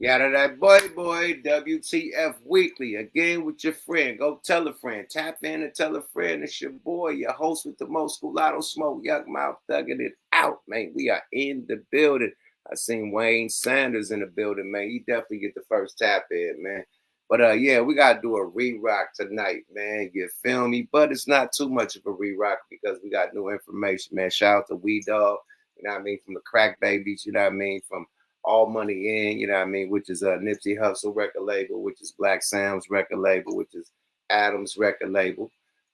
Yada that boy, WTF Weekly, again with your friend. Go tell a friend. Tap in and tell a friend. It's your boy, your host with the most Sculado Smoke, Yuck Mouth, thugging it out, man. We are in the building. I seen Wayne Sanders in the building, man. You definitely get the first tap in, man. But yeah, we gotta do a re-rock tonight, man. You feel me? But it's not too much of a re-rock because we got new information, man. Shout out to Wee Dogg, you know what I mean, from the Crack Babies, you know what I mean, from All Money In, you know what I mean, which is a Nipsey Hussle record label, which is Black Sam's record label, which is Adam's record label.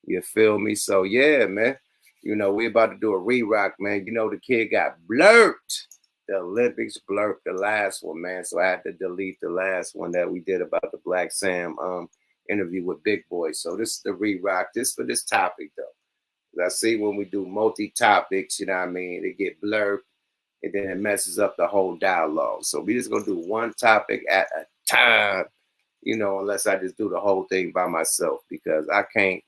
You feel me? So yeah, man. You know, we about to do a re-rock, man. You know, the kid got blurped. The Olympics blurped the last one, man. So I had to delete the last one that we did about the Black Sam interview with Big Boy. So this is the re-rock. This for this topic though. I see when we do multi-topics, you know what I mean, they get blurred and then it messes up the whole dialogue. So we just gonna do one topic at a time, you know, unless I just do the whole thing by myself because I can't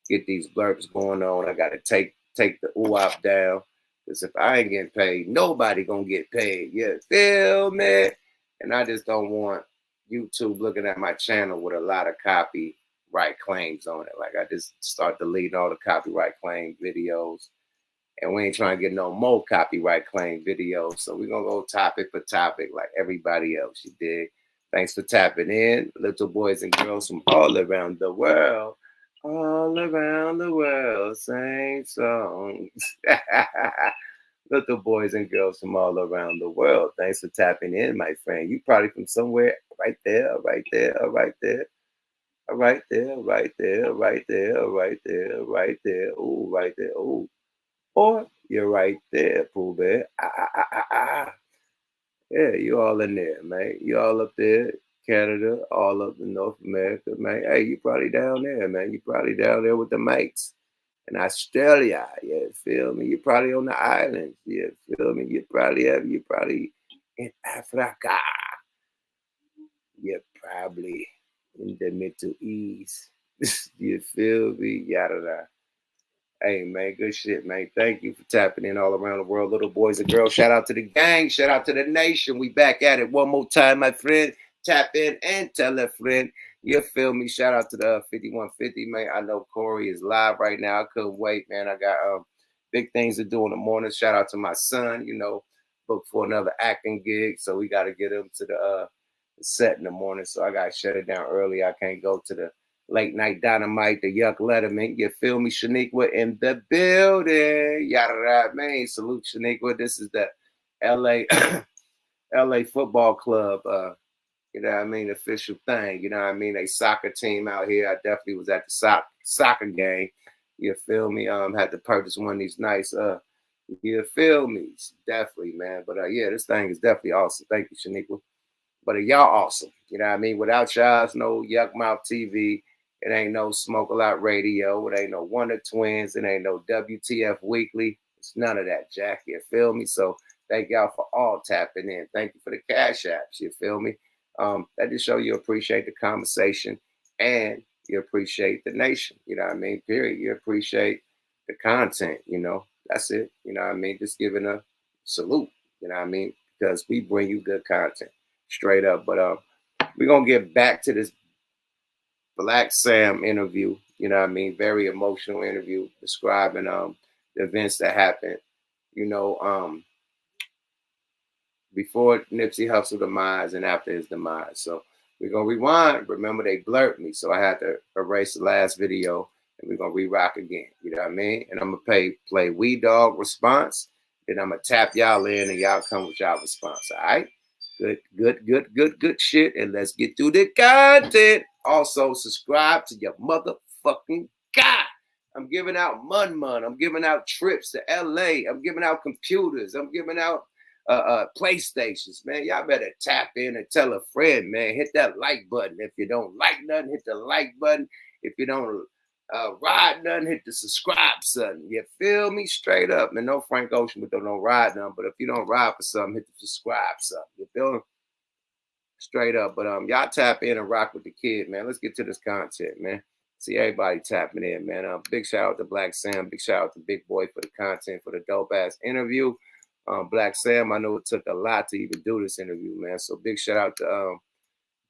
get these blurps going on. I gotta take the ooh-op down. Because if I ain't getting paid, nobody gonna get paid. You feel me? And I just don't want YouTube looking at my channel with a lot of copyright claims on it. Like I just start deleting all the copyright claim videos. And we ain't trying to get no more copyright claim videos. So we're gonna go topic for topic like everybody else. You dig? Thanks for tapping in, little boys and girls from all around the world. All around the world, sing songs. Little boys and girls from all around the world. Thanks for tapping in, my friend. You probably from somewhere right there, right there, right there, right there, right there, right there, right there, right there. Ooh, right there. Ooh. Or you're right there, Pooh Bear. Yeah, you all in there, man. You all up there, Canada, all up in North America, man. Hey, you probably down there, man. You probably down there with the mates. In Australia, you feel me? You're probably on the islands, you feel me? You probably in Africa. You're probably in the Middle East. You feel me? Yada yada. Hey, man, good shit, man. Thank you for tapping in all around the world, little boys and girls. Shout out to the gang. Shout out to the nation. We back at it one more time, my friend. Tap in and tell a friend. You feel me? Shout out to the 5150, man. I know Corey is live right now. I couldn't wait, man. I got big things to do in the morning. Shout out to my son, you know, booked for another acting gig. So we got to get him to the set in the morning. So I got to shut it down early. I can't go to the Late Night Dynamite, the Yuck Letterman. You feel me? Shaniqua in the building. Yada, man. Salute, Shaniqua. This is the LA LA Football Club, you know what I mean, official thing. You know what I mean? A soccer team out here. I definitely was at the soccer game. You feel me? Had to purchase one of these nice, you feel me? Definitely, man. But yeah, this thing is definitely awesome. Thank you, Shaniqua. But y'all awesome. You know what I mean? Without y'all, it's no Yuck Mouth TV. It ain't no Smoke A Lot Radio. It ain't no Wonder Twins. It ain't no WTF Weekly. It's none of that, Jack. You feel me? So thank y'all for all tapping in. Thank you for the cash apps. You feel me? That just show you appreciate the conversation and you appreciate the nation. You know what I mean? Period. You appreciate the content. You know, that's it. You know what I mean? Just giving a salute. You know what I mean? Because we bring you good content. Straight up. But we're going to get back to this Black Sam interview. You know what I mean? Very emotional interview describing the events that happened, you know, before Nipsey Hussle demise and after his demise. So we're going to rewind. Remember, they blurred me. So I had to erase the last video and we're going to re-rock again. You know what I mean? And I'm going to play Wee Dogg response. Then I'm going to tap y'all in and y'all come with y'all response. All right? Good shit. And let's get through the content. Also, subscribe to your motherfucking God. I'm giving out mun. I'm giving out trips to LA. I'm giving out computers. I'm giving out PlayStations, man. Y'all better tap in and tell a friend, man. Hit that like button. If you don't like nothing, hit the like button. If you don't ride nothing, hit the subscribe button. You feel me? Straight up. And no Frank Ocean with no ride nothing. But if you don't ride for something, hit the subscribe button. You feel me? Straight up. But y'all tap in and rock with the kid, man. Let's get to this content, man. See everybody tapping in, man. Big shout out to Black Sam. Big shout out to Big Boy for the content, for the dope ass interview. Black Sam, I know it took a lot to even do this interview, man. So big shout out to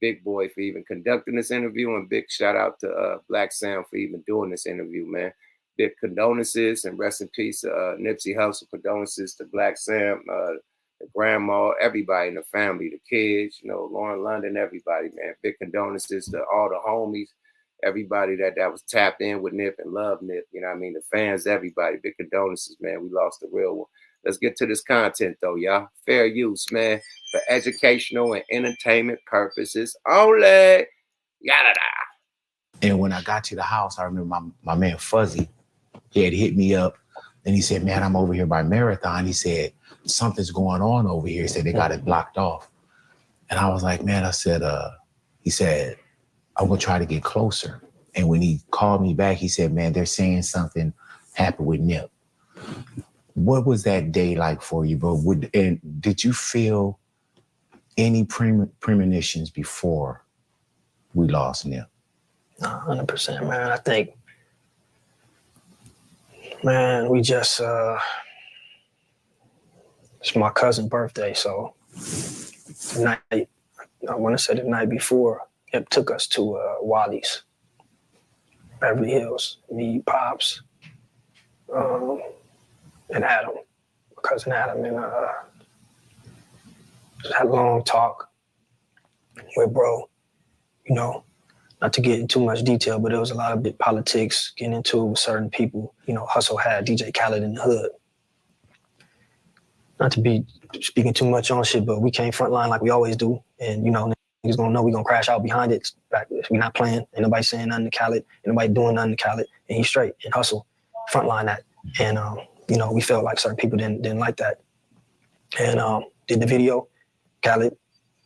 Big Boy for even conducting this interview, and big shout out to Black Sam for even doing this interview, man. Big condolences and rest in peace to Nipsey Hussle. Condolences to Black Sam, the grandma, everybody in the family, the kids, you know, Lauren London, everybody, man. Big condolences to all the homies, everybody that was tapped in with Nip and love Nip. You know what I mean? The fans, everybody. Big condolences, man. We lost a real one. Let's get to this content, though, y'all. Fair use, man. For educational and entertainment purposes only. Yada da. And when I got to the house, I remember my man Fuzzy, he had hit me up and he said, man, I'm over here by Marathon. He said, something's going on over here. He said, they got it blocked off. And I was like, man, he said, I'm going to try to get closer. And when he called me back, he said, man, they're saying something happened with Nip. What was that day like for you, bro? And did you feel any premonitions before we lost Nip? 100%, man. I think, man, we just, it's my cousin's birthday, so the night, I want to say the night before, it took us to Wally's, Beverly Hills, me, Pops, and Adam, my cousin Adam, and just had a long talk with bro, you know, not to get into too much detail, but there was a lot of big politics getting into it with certain people. You know, Hustle had DJ Khaled in the hood. Not to be speaking too much on shit, but we came frontline like we always do. And, you know, niggas gonna know we gonna crash out behind it. We not playing. Ain't nobody saying nothing to Khaled. Ain't nobody doing nothing to Khaled. And he's straight. And Hustle frontline that. And, you know, we felt like certain people didn't like that. And did the video. Khaled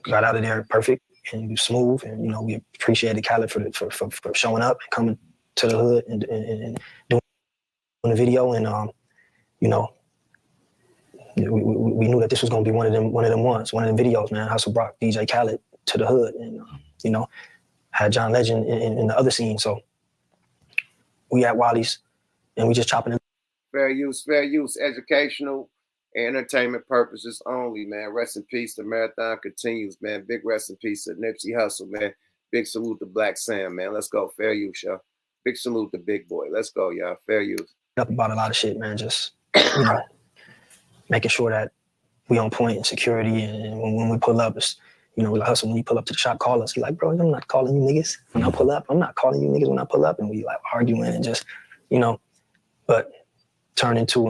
got out of there perfect and smooth. And, you know, we appreciated Khaled for showing up and coming to the hood and doing the video. And, you know, we knew that this was going to be one of them videos, man. Hustle brought DJ Khaled to the hood and, you know, had John Legend in the other scene. So we at Wally's and we just chopping it. Fair use, educational and entertainment purposes only, man. Rest in peace. The marathon continues, man. Big rest in peace to Nipsey Hussle, man. Big salute to Black Sam, man. Let's go. Fair use, y'all. Big salute to Big Boy. Let's go, y'all. Fair use. Up about a lot of shit, man. Just, you know, making sure that we on point in security. And when we pull up, it's, you know, we like Hustle, when you pull up to the shop, call us. He's like, bro, I'm not calling you niggas when I pull up. I'm not calling you niggas when I pull up. And we like arguing and just, you know, but turn into,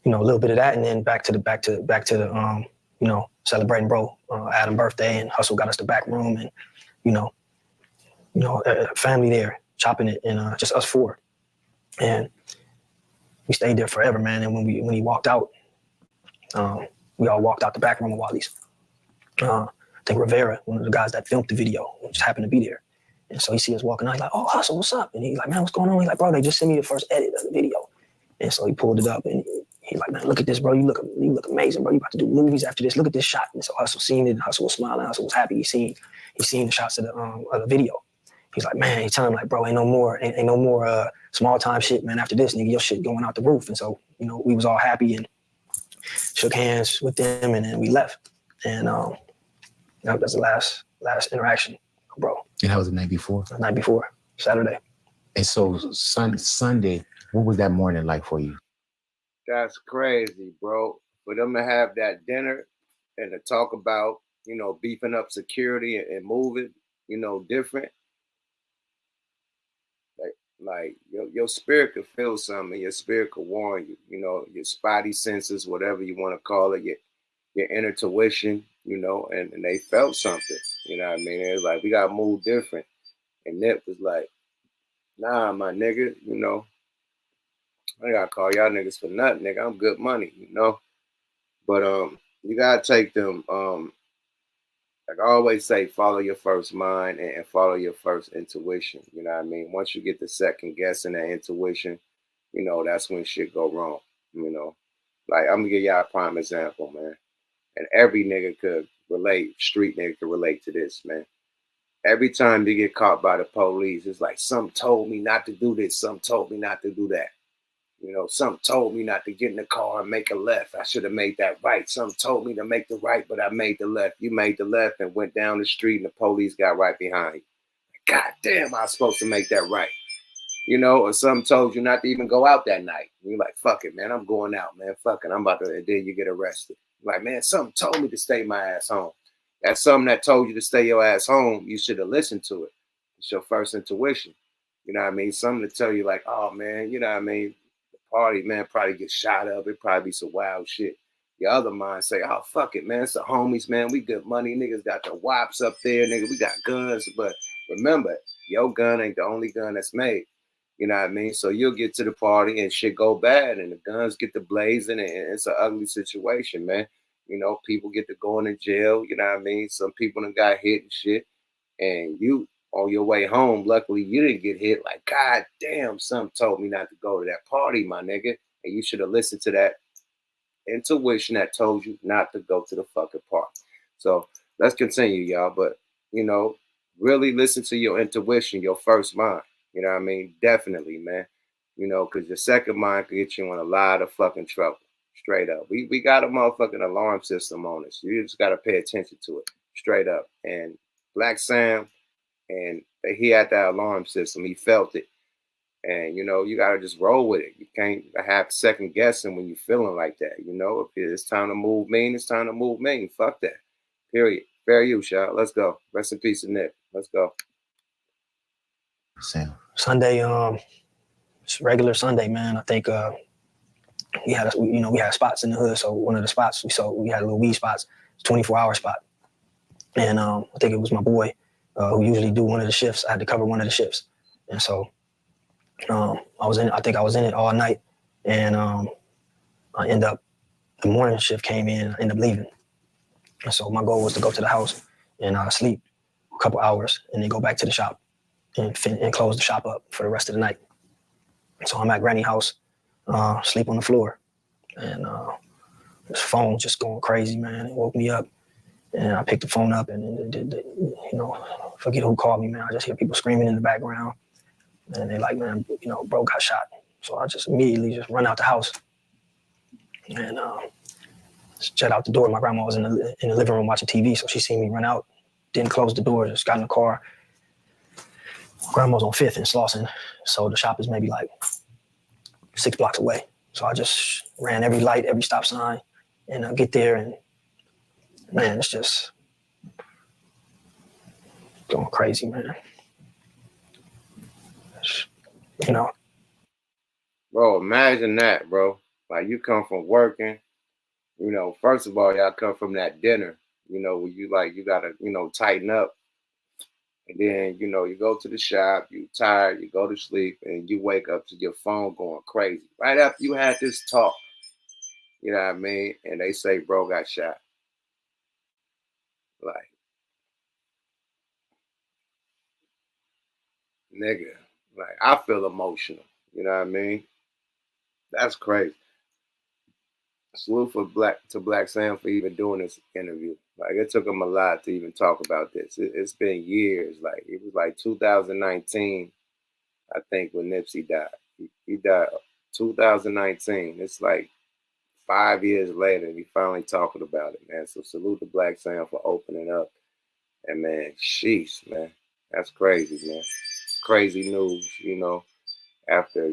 you know, a little bit of that. And then back to the, you know, celebrating bro, Adam's birthday, and Hustle got us the back room and, you know, family there chopping it and just us four. And we stayed there forever, man. And when he walked out, we all walked out the back room of Wally's. I think Rivera, one of the guys that filmed the video, just happened to be there. And so he see us walking out, he's like, oh, Hustle, what's up? And he's like, man, what's going on? He's like, bro, they just sent me the first edit of the video. And so he pulled it up and he's like, man, look at this, bro. You look amazing, bro. You about to do movies after this. Look at this shot. And so Hustle seen it, and Hustle was smiling. Hustle was happy. He seen the shots of the video. He's like, man, he's telling him like, bro, ain't no more small time shit, man. After this, nigga, your shit going out the roof. And so, you know, we was all happy and shook hands with them, and then we left. And that was the last interaction, bro. And that was the night before? The night before, Saturday. And so Sunday, what was that morning like for you? That's crazy, bro. For them to have that dinner and to talk about, you know, beefing up security and moving, you know, different. Like your spirit could feel something. Your spirit could warn you. You know, your spidey senses, whatever you want to call it, your inner tuition, you know, and they felt something. You know what I mean? It was like, we got to move different. And Nip was like, nah, my nigga, you know, I ain't got to call y'all niggas for nothing, nigga. I'm good money, you know. But you got to take them, like I always say, follow your first mind and follow your first intuition. You know what I mean? Once you get the second guessing that intuition, you know, that's when shit go wrong. You know, like I'm gonna give y'all a prime example, man. And every nigga could relate, street nigga could relate to this, man. Every time you get caught by the police, it's like, some told me not to do this, some told me not to do that. You know, something told me not to get in the car and make a left. I should have made that right. Something told me to make the right, but I made the left. You made the left and went down the street and the police got right behind you. God damn, I was supposed to make that right. You know, or something told you not to even go out that night. You're like, fuck it, man, I'm going out, man. Fuck it, I'm about to, and then you get arrested. Like, man, something told me to stay my ass home. That's something that told you to stay your ass home. You should have listened to it. It's your first intuition. You know what I mean? Something to tell you like, oh, man, you know what I mean? The party, man, probably get shot up. It probably be some wild shit. Your other mind say, oh, fuck it, man. It's the homies, man. We good money. Niggas got the wops up there. Nigga, we got guns. But remember, your gun ain't the only gun that's made. You know what I mean? So you'll get to the party and shit go bad and the guns get to blazing and it's an ugly situation, man. You know, people get to going to jail. You know what I mean? Some people done got hit and shit. And you on your way home, luckily you didn't get hit. Like, God damn, something told me not to go to that party, my nigga. And you should have listened to that intuition that told you not to go to the fucking party. So let's continue, y'all. But, you know, really listen to your intuition, your first mind. You know what I mean? Definitely, man. You know, because your second mind could get you in a lot of fucking trouble. Straight up. We got a motherfucking alarm system on us. You just got to pay attention to it. Straight up. And Black Sam, and he had that alarm system. He felt it. And, you know, you got to just roll with it. You can't have second guessing when you're feeling like that. You know, if it's time to move mean, it's time to move mean. Fuck that. Period. Fair use, y'all. Let's go. Rest in peace, Nick. Let's go. Sam. Sunday, it's regular Sunday, man. I think we had spots in the hood. So one of the spots we had little weed spots, 24-hour spot, and I think it was my boy who usually do one of the shifts. I had to cover one of the shifts, and so I was in it all night, and I end up the morning shift came in. I ended up leaving, and so my goal was to go to the house and sleep a couple hours and then go back to the shop and close the shop up for the rest of the night. So I'm at Granny's house, sleep on the floor, and this phone just going crazy, man. It woke me up, and I picked the phone up, and forget who called me, man. I just hear people screaming in the background, and they're like, man, bro got shot. So I just immediately just run out the house, and jet out the door. My grandma was in the living room watching TV, so she seen me run out, didn't close the door, just got in the car. Grandma's on 5th in Slauson, so the shop is maybe like 6 blocks away. So I just ran every light, every stop sign, and I get there, and man, it's just going crazy, man. Bro, imagine that, bro. Like, you come from working, first of all, y'all come from that dinner, where you gotta, tighten up. And then, you go to the shop, you tired, you go to sleep, and you wake up to your phone going crazy. Right after you had this talk, you know what I mean? And they say, bro got shot. Like, nigga, like, I feel emotional. You know what I mean? That's crazy. Salute for Black Sam for even doing this interview. Like, it took him a lot to even talk about this. It's been years. Like, it was like 2019, I think, when Nipsey died. He died 2019. It's like 5 years later, and he finally talking about it, man. So salute to Black Sam for opening up. And man, sheesh, man, that's crazy, man. Crazy news, after,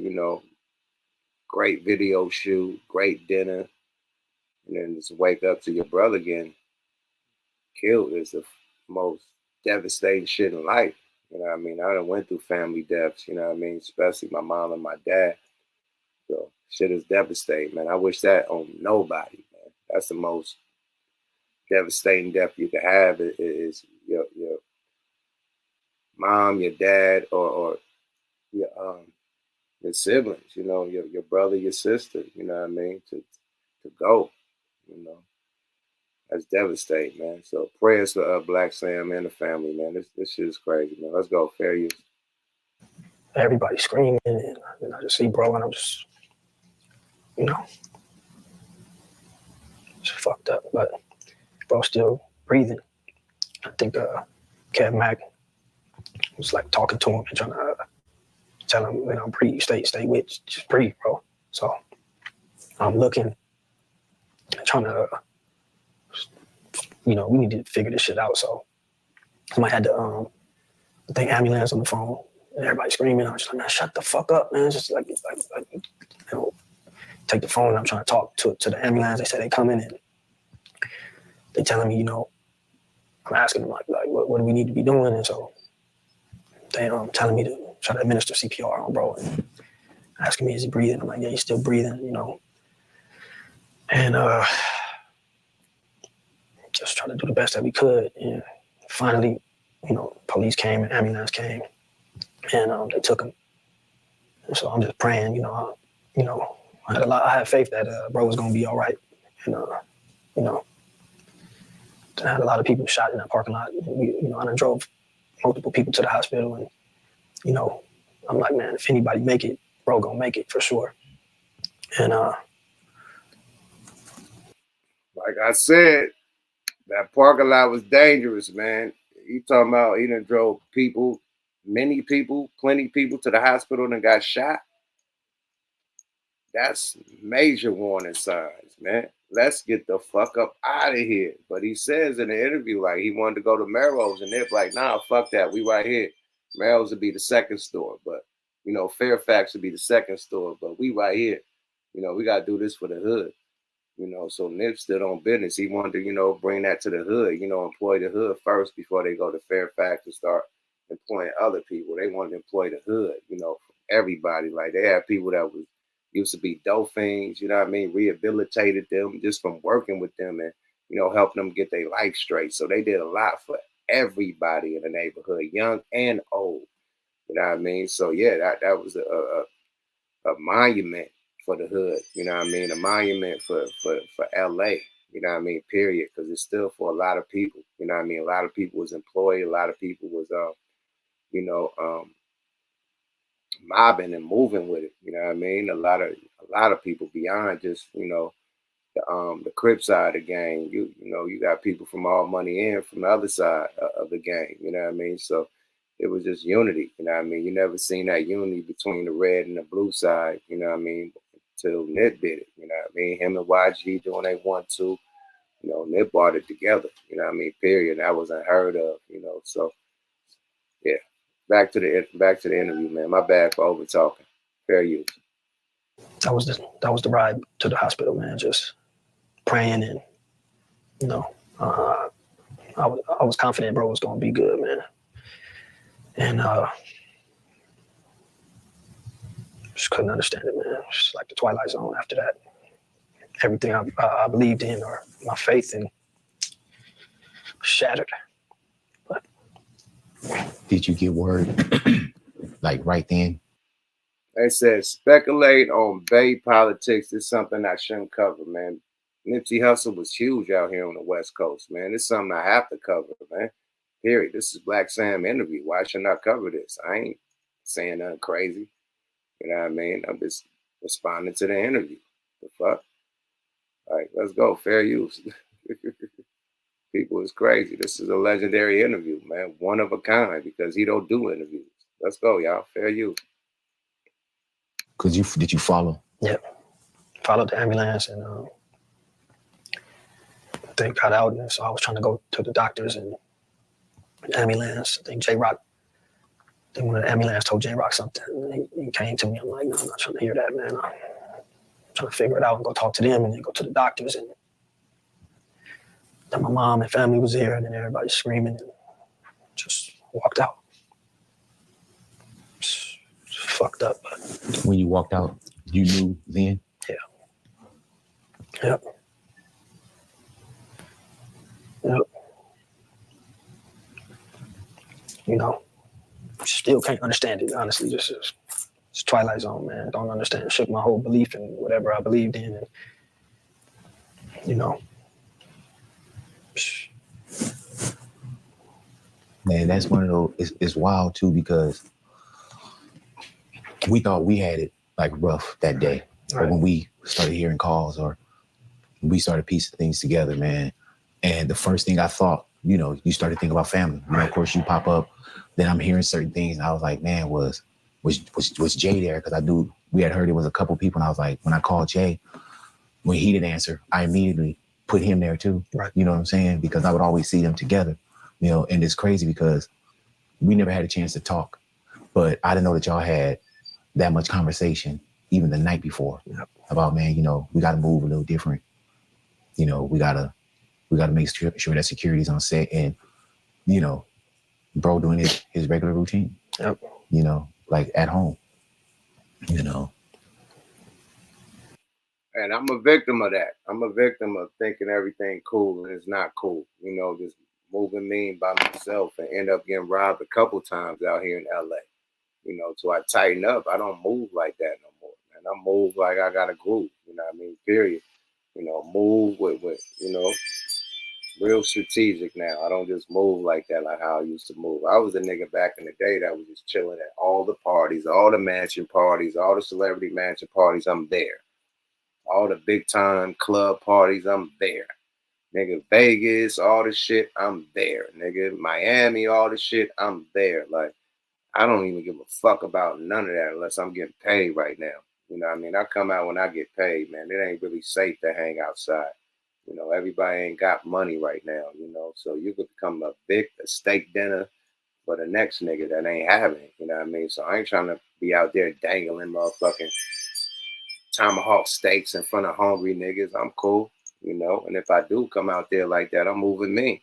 great video shoot, great dinner, and then just wake up to your brother getting killed is the most devastating shit in life. You know what I mean? I done went through family deaths, you know what I mean? Especially my mom and my dad. So shit is devastating, man. I wish that on nobody, man. That's the most devastating death you can have is your mom, your dad, or your siblings, your brother, your sister, you know what I mean? To go, That's devastating, man. So prayers for Black Sam and the family, man. This shit is crazy, man. Let's go. Fair use. Everybody screaming, and I just see bro, and I'm just, it's fucked up, but bro still breathing. I think Kev Mack was like talking to him and trying to tell him, breathe, stay with, just breathe, bro. So I'm looking, trying to, we need to figure this shit out. So somebody had the ambulance on the phone, and everybody screaming. I was just like, man, shut the fuck up, man. It's just like take the phone, and I'm trying to talk to the ambulance. They said they coming, and they telling me, I'm asking them like what do we need to be doing? And so they telling me to try to administer CPR on bro, and asking me, is he breathing? I'm like, yeah, he's still breathing, and just trying to do the best that we could. And finally, police came and ambulance came, and they took him. And so I'm just praying, I had faith that bro was gonna be all right. And I had a lot of people shot in that parking lot. I done drove multiple people to the hospital, and I'm like, man, if anybody make it, bro gonna make it for sure. And like I said, that parking lot was dangerous, man. You talking about he done drove people, many people, plenty of people to the hospital and got shot. That's major warning signs, man. Let's get the fuck up out of here. But he says in the interview, like he wanted to go to Melrose, and they're like, nah, fuck that. We right here. Melrose would be the second store, but Fairfax would be the second store, but we right here. We got to do this for the hood. So Nip stood on business. He wanted to, bring that to the hood, employ the hood first before they go to Fairfax and start employing other people. They wanted to employ the hood, everybody. Like they had people that used to be dope fiends, rehabilitated them just from working with them and, helping them get their life straight. So they did a lot for everybody in the neighborhood, young and old. So yeah, that was a monument for the hood, a monument for LA, period, because it's still for a lot of people, a lot of people was employed, a lot of people was, mobbing and moving with it, a lot of people beyond just, the Crip side of the game, you got people from All Money In from the other side of the game, so it was just unity, you never seen that unity between the red and the blue side, till Nip did it, him and YG doing they want to, Nip brought it together, period. That was unheard of, so yeah. Back to the interview, man. My bad for over talking. Fair use. That was the ride to the hospital, man. Just praying, and I was confident bro was gonna be good, man. And just couldn't understand it, man. Just like the Twilight Zone after that. Everything I believed in or my faith in shattered. But did you get word like right then? They said speculate on Bay politics is something I shouldn't cover, man. Nipsey Hussle was huge out here on the West Coast, man. It's something I have to cover, man. Period. This is Black Sam interview. Why shouldn't I cover this? I ain't saying nothing crazy. I'm just responding to the interview. The fuck? All right, let's go. Fair use. People is crazy. This is a legendary interview, man. One of a kind, because he don't do interviews. Let's go, y'all. Fair use. Did you follow? Yeah. Followed the ambulance, and they got out, and so I was trying to go to the doctors and the ambulance. I think J-Rock, one of the ambulance told J-Rock something. And he came to me. I'm like, no, I'm not trying to hear that, man. I'm trying to figure it out and go talk to them and then go to the doctors. And then my mom and family was here, and then everybody screaming, and just walked out. Just fucked up. But when you walked out, you knew then? Yeah. Yep. Still can't understand it, honestly. It's Twilight Zone, man. Don't understand. It shook my whole belief in whatever I believed in. And, Man, that's one of those, it's wild too, because we thought we had it like rough that day. Right. But when we started hearing calls or we started piecing things together, man, and the first thing I thought, you started thinking about family. Of course, you pop up, then I'm hearing certain things, and I was like, man, was was Jay there? Because I knew we had heard it was a couple people, and I was like, when I called Jay, when he didn't answer, I immediately put him there too. Right. You know what I'm saying? Because I would always see them together. You know, and it's crazy because we never had a chance to talk, but I didn't know that y'all had that much conversation even the night before about, man, you know, we got to move a little different. You know, we gotta make sure that security's on set, and you know, bro doing his regular routine. Yep. You know, like at home. You know. And I'm a victim of that. I'm a victim of thinking everything cool and it's not cool. You know, just moving mean by myself and end up getting robbed a couple times out here in LA. You know, so I tighten up. I don't move like that no more, man. I move like I got a group. You know what I mean? Period. You know, move with you know, real strategic now. I don't just move like that, like how I used to move. I was a nigga back in the day that was just chilling at all the parties, all the mansion parties, all the celebrity mansion parties. I'm there. All the big time club parties, I'm there. Nigga, Vegas, all the shit, I'm there. Nigga, Miami, all the shit, I'm there. Like, I don't even give a fuck about none of that unless I'm getting paid right now. You know what I mean? I come out when I get paid, man. It ain't really safe to hang outside. You know, everybody ain't got money right now, you know. So you could become a steak dinner for the next nigga that ain't having it. You know what I mean? So I ain't trying to be out there dangling motherfucking tomahawk steaks in front of hungry niggas. I'm cool, you know. And if I do come out there like that, I'm moving mean.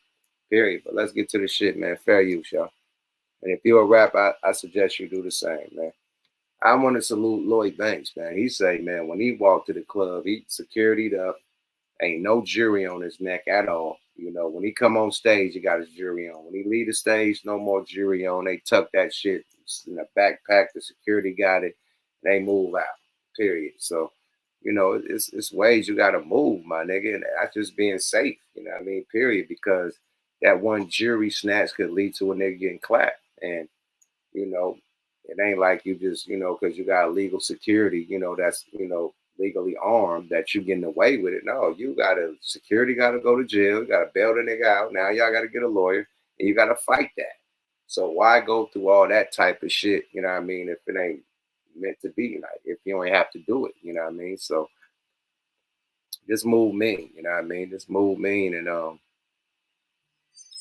Period. But let's get to the shit, man. Fair use, y'all. And if you're a rapper, I suggest you do the same, man. I want to salute Lloyd Banks, man. He say, man, when he walked to the club, he security'd up. Ain't no jury on his neck at all. You know, when he come on stage, he got his jury on. When he leave the stage, no more jury on. They tuck that shit in a backpack. The security got it. They move out. Period. So, you know, it's ways you got to move, my nigga. And that's just being safe. You know what I mean? Period. Because that one jury snatch could lead to a nigga getting clapped. And, you know, it ain't like you just, you know, because you got legal security, you know, that's, you know, legally armed that you getting away with it. No, you security got to go to jail. You got to bail the nigga out. Now y'all got to get a lawyer and you got to fight that. So why go through all that type of shit? You know what I mean? If it ain't meant to be, like, if you only have to do it, you know what I mean? So just move mean, you know what I mean? Just move mean and,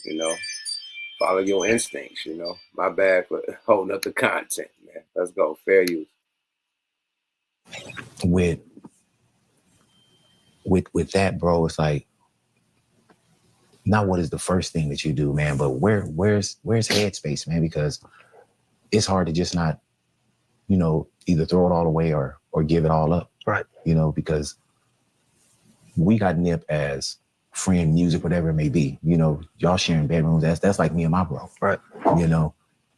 you know, follow your instincts, you know. My bad for holding up the content, man. Let's go. Fair use. With that, bro, it's like, not what is the first thing that you do, man, but where's headspace, man? Because it's hard to just not, you know, either throw it all away or give it all up. Right. You know, because we got Nip as friend, music, whatever it may be. You know, y'all sharing bedrooms. That's like me and my bro. Right. You know,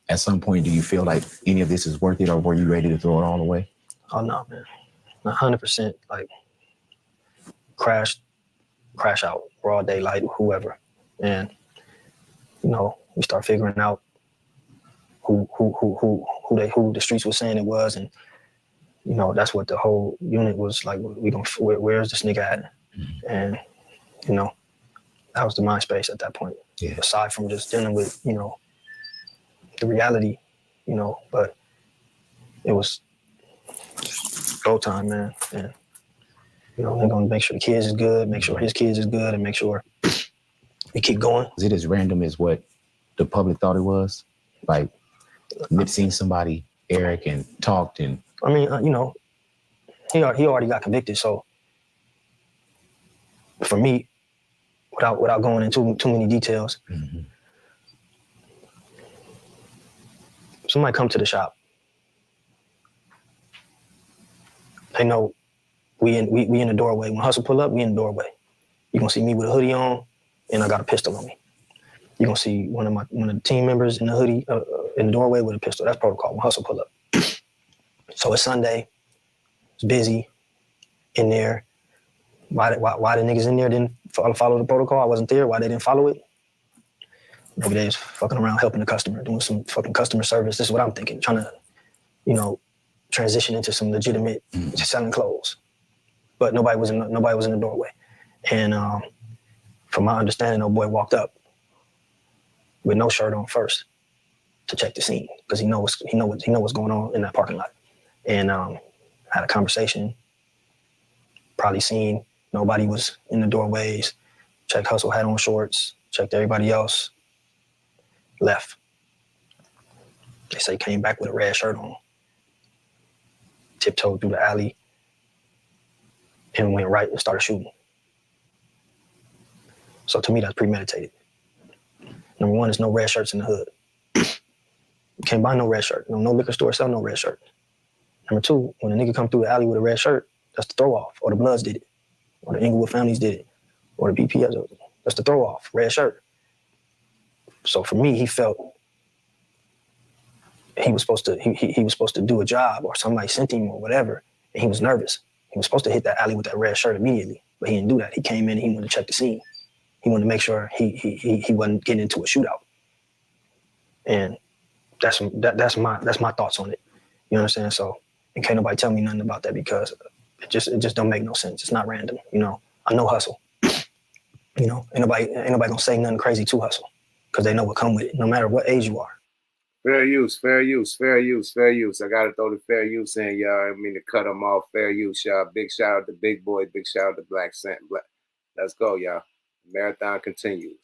at some point, do you feel like any of this is worth it, or were you ready to throw it all away? Oh no, man. 100%. Like crash out, broad daylight, whoever. And, you know, we start figuring out who the streets were saying it was. And, you know, that's what the whole unit was like. Where's this nigga at? Mm-hmm. And, you know, that was the mind space at that point. Yeah. Aside from just dealing with, you know, the reality, you know, but it was go time, man. And, you know, they're gonna make sure the kids is good, make sure his kids is good, and make sure we keep going. Is it as random as what the public thought it was? Like, Nip seen somebody, Eric, and talked, and I mean, you know, he already got convicted. So for me, without going into too many details, mm-hmm. Somebody come to the shop. They know we in the doorway. When Hustle pull up, we in the doorway. You're gonna see me with a hoodie on, and I got a pistol on me. You're gonna see one of the team members in the hoodie in the doorway with a pistol. That's protocol when Hustle pull up. So it's Sunday. It's busy in there. Why the niggas in there didn't follow the protocol? I wasn't there. Why they didn't follow it? Maybe they was fucking around helping the customer, doing some fucking customer service. This is what I'm thinking. Trying to, you know, transition into some legitimate selling clothes. But nobody was in the doorway. And from my understanding, old boy walked up with no shirt on first. to check the scene because he knows what's going on in that parking lot. And had a conversation, probably seen nobody was in the doorways, checked Hustle had on shorts, checked everybody else, left. They say came back with a red shirt on, tiptoed through the alley, and went right and started shooting. So to me, that's premeditated. Number one, there's no red shirts in the hood. You can't buy no red shirt. No liquor store sell no red shirt. Number two, when a nigga come through the alley with a red shirt, that's the throw off, or the Bloods did it, or the Inglewood families did it, or the BPS. That's the throw off, red shirt. So for me, he felt he was supposed to do a job, or somebody sent him or whatever, and he was nervous. He was supposed to hit that alley with that red shirt immediately, but he didn't do that. He came in and he wanted to check the scene. He wanted to make sure he wasn't getting into a shootout. And that's my thoughts on it. You understand? So, and can't nobody tell me nothing about that because it just don't make no sense. It's not random. You know, I know Hustle. You know, ain't nobody gonna say nothing crazy to Hustle because they know what come with it, no matter what age you are. Fair use, fair use, fair use, fair use. I gotta throw the fair use in, y'all. I mean to cut them off. Fair use, y'all. Big shout out to Big Boy. Big shout out to Black Sant. Let's go, y'all. Marathon continues.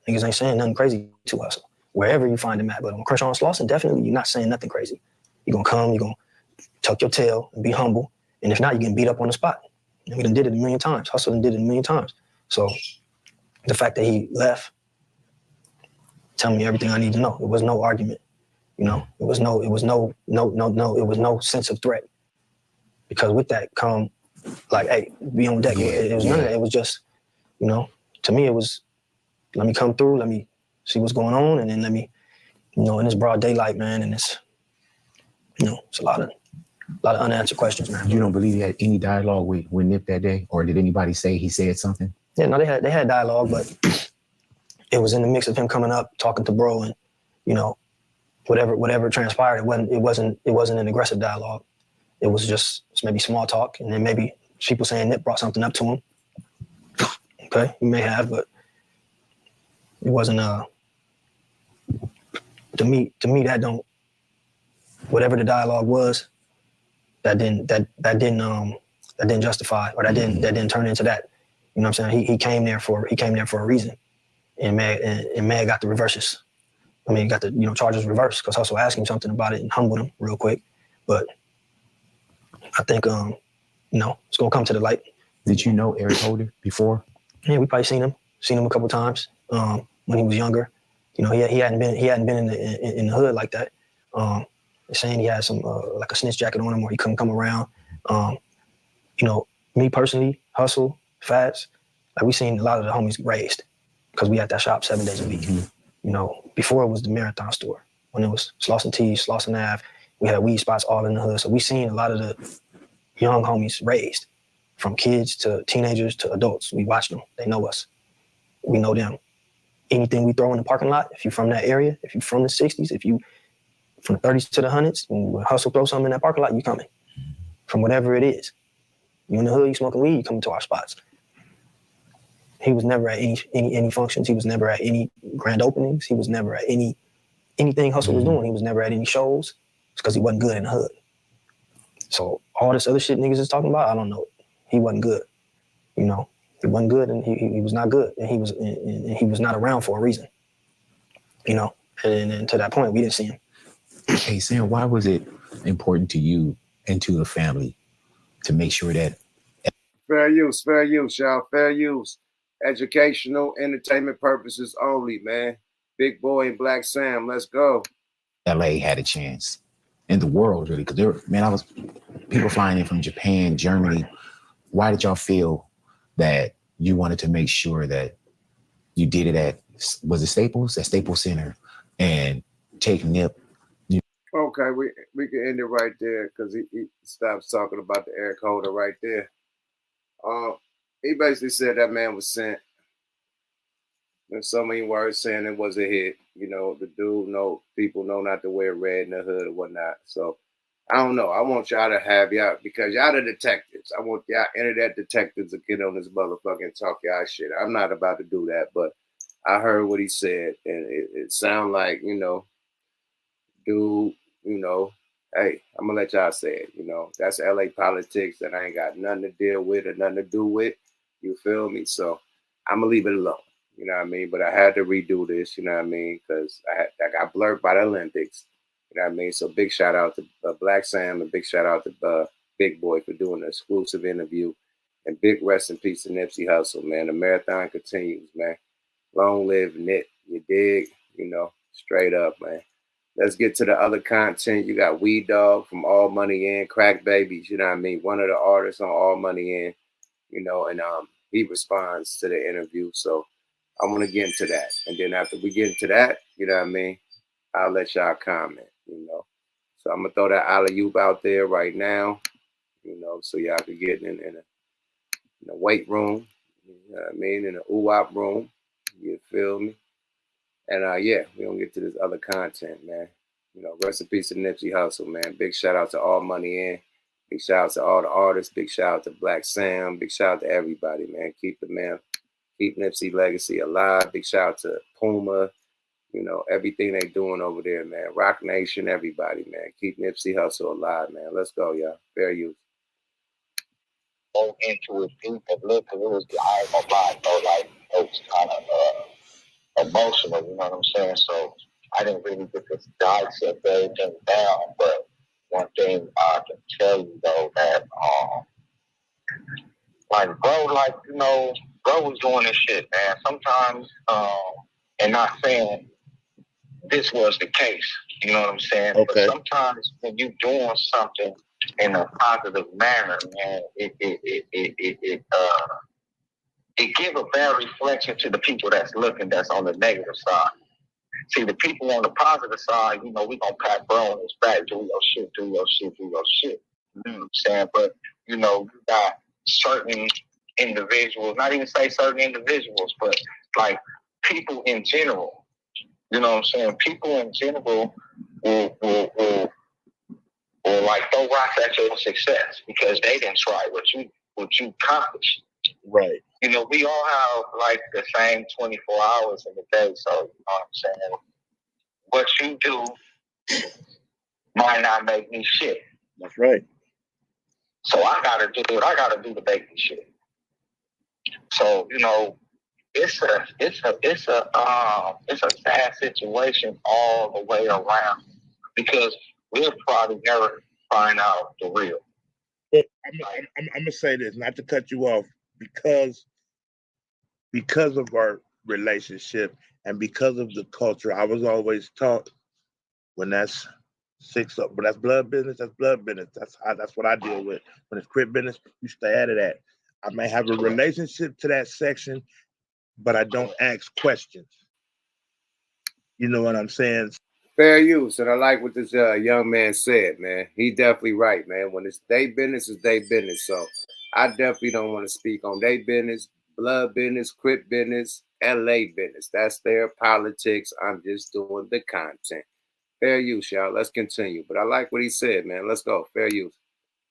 Niggas ain't saying nothing crazy to Hustle, wherever you find him at. But on Crenshaw and Slauson, definitely you're not saying nothing crazy. You're gonna come, you're gonna tuck your tail and be humble. And if not, you're getting beat up on the spot. And we done did it a million times. Hustle done did it a million times. So the fact that he left, tell me everything I need to know. It was no argument. You know, it was no sense of threat. Because with that come, like, hey, be on deck. It was none of that. It was just, you know, to me, it was, let me come through, let me see what's going on, and then let me, you know, in this broad daylight, man, and it's, you know, it's a lot of unanswered questions, man. You don't believe he had any dialogue with Nip that day? Or did anybody say he said something? Yeah, no, they had dialogue, but it was in the mix of him coming up, talking to bro, and, you know, whatever transpired, it wasn't an aggressive dialogue. It was just maybe small talk, and then maybe people saying Nip brought something up to him. Okay, he may have, but it wasn't to me that don't, whatever the dialogue was, that didn't justify, or that didn't turn into that. You know what I'm saying? He came there for a reason, and Mag got the reverses. I mean, he got the, you know, charges reversed because Hustle asked him something about it and humbled him real quick. But I think you know, it's gonna come to the light. Did you know Eric Holder before? Yeah, we probably seen him a couple times when he was younger. You know, he hadn't been in the hood like that. They're saying he had some like a snitch jacket on him, or he couldn't come around. You know, me personally, Hustle, Fats, like we seen a lot of the homies raised because we at that shop 7 days a week. Mm-hmm. You know, before it was the Marathon store, when it was Slauson Tees, Slauson Ave, we had weed spots all in the hood. So we seen a lot of the young homies raised, from kids to teenagers to adults. We watch them. They know us. We know them. Anything we throw in the parking lot, if you're from that area, if you're from the 60s, if you from the 30s to the 100s, when Hustle throw something in that parking lot, you coming. From whatever it is. You in the hood, you smoking weed, you coming to our spots. He was never at any functions. He was never at any grand openings. He was never at anything Hustle was doing. He was never at any shows. It's because he wasn't good in the hood. So all this other shit niggas is talking about, I don't know. He wasn't good. You know, he wasn't good, and he was not good, and he was not around for a reason. You know, and to that point, we didn't see him. Hey Sam, why was it important to you and to the family to make sure that fair use, y'all, fair use. Educational, entertainment purposes only, man. Big Boy and Black Sam, let's go. LA had a chance in the world, really, because I was people flying in from Japan, Germany. Why did y'all feel that you wanted to make sure that you did it at, was it Staples? At Staples Center, and take Nip? Okay, we can end it right there because he stops talking about the Eric Holder right there. He basically said that man was sent. In so many words, saying it was a hit. You know, the dude people know not to wear red in the hood or whatnot. So I don't know. I want y'all to have y'all, because y'all the detectives. I want y'all internet detectives to get on this motherfucker and talk y'all shit. I'm not about to do that, but I heard what he said, and it sounded like, you know, dude, you know, hey, I'm gonna let y'all say it. You know, that's LA politics that I ain't got nothing to deal with or nothing to do with. You feel me? So I'm gonna leave it alone. You know what I mean? But I had to redo this. You know what I mean? Because I got blurred by the Olympics. You know what I mean? So big shout out to Black Sam and big shout out to Big Boy for doing an exclusive interview. And big rest in peace to Nipsey Hussle, man. The marathon continues, man. Long live Nip. You dig? You know, straight up, man. Let's get to the other content. You got Wee Dogg from All Money In, Crack Babies, you know what I mean? One of the artists on All Money In, you know, and he responds to the interview. So I want to get into that. And then after we get into that, you know what I mean? I'll let y'all comment, you know. So I'm gonna throw that alley-oop out there right now, you know, so y'all can get in a weight room, you know what I mean, in an UWAP room. You feel me? And yeah, we're gonna get to this other content, man. You know, rest in peace to Nipsey Hussle, man. Big shout out to All Money In. Big shout out to all the artists. Big shout out to Black Sam. Big shout out to everybody, man. Keep Nipsey legacy alive. Big shout out to Puma. You know, everything they doing over there, man. Rock Nation, everybody, man. Keep Nipsey Hussle alive, man. Let's go, y'all. Fair use. Go into it deep and look, because it was, I ain't gonna lie, though, like, it was kind of emotional, you know what I'm saying? So I didn't really get to dissect everything down, but one thing I can tell you, though, that, like, bro, like, you know, bro was doing this shit, man. Sometimes, and not saying this was the case, you know what I'm saying? Okay. But sometimes when you're doing something in a positive manner, man, it give a bad reflection to the people that's looking, that's on the negative side. See, the people on the positive side, you know, we gonna pat bro on his back, do your shit, do your shit, do your shit. You know what I'm saying? But, you know, you got certain individuals, not even say certain individuals, but like people in general. You know what I'm saying? People in general will like throw rocks at your success because they didn't try what you accomplished. Right. You know, we all have like the same 24 hours in the day, so you know what I'm saying? What you do might not make me shit. That's right. So I gotta do what I gotta do to make me shit. So, you know, it's a sad situation all the way around because we'll probably never find out the real. But I'm gonna say this, not to cut you off, because of our relationship and because of the culture. I was always taught when that's but that's blood business. That's blood business. That's what I deal with. When it's crip business, you stay out of that. I may have a relationship to that section, but I don't ask questions. You know what I'm saying? Fair use, and I like what this young man said, man. He definitely right, man. When it's their business, it's their business. So I definitely don't want to speak on their business, blood business, crip business, LA business. That's their politics. I'm just doing the content. Fair use, y'all. Let's continue. But I like what he said, man. Let's go. Fair use.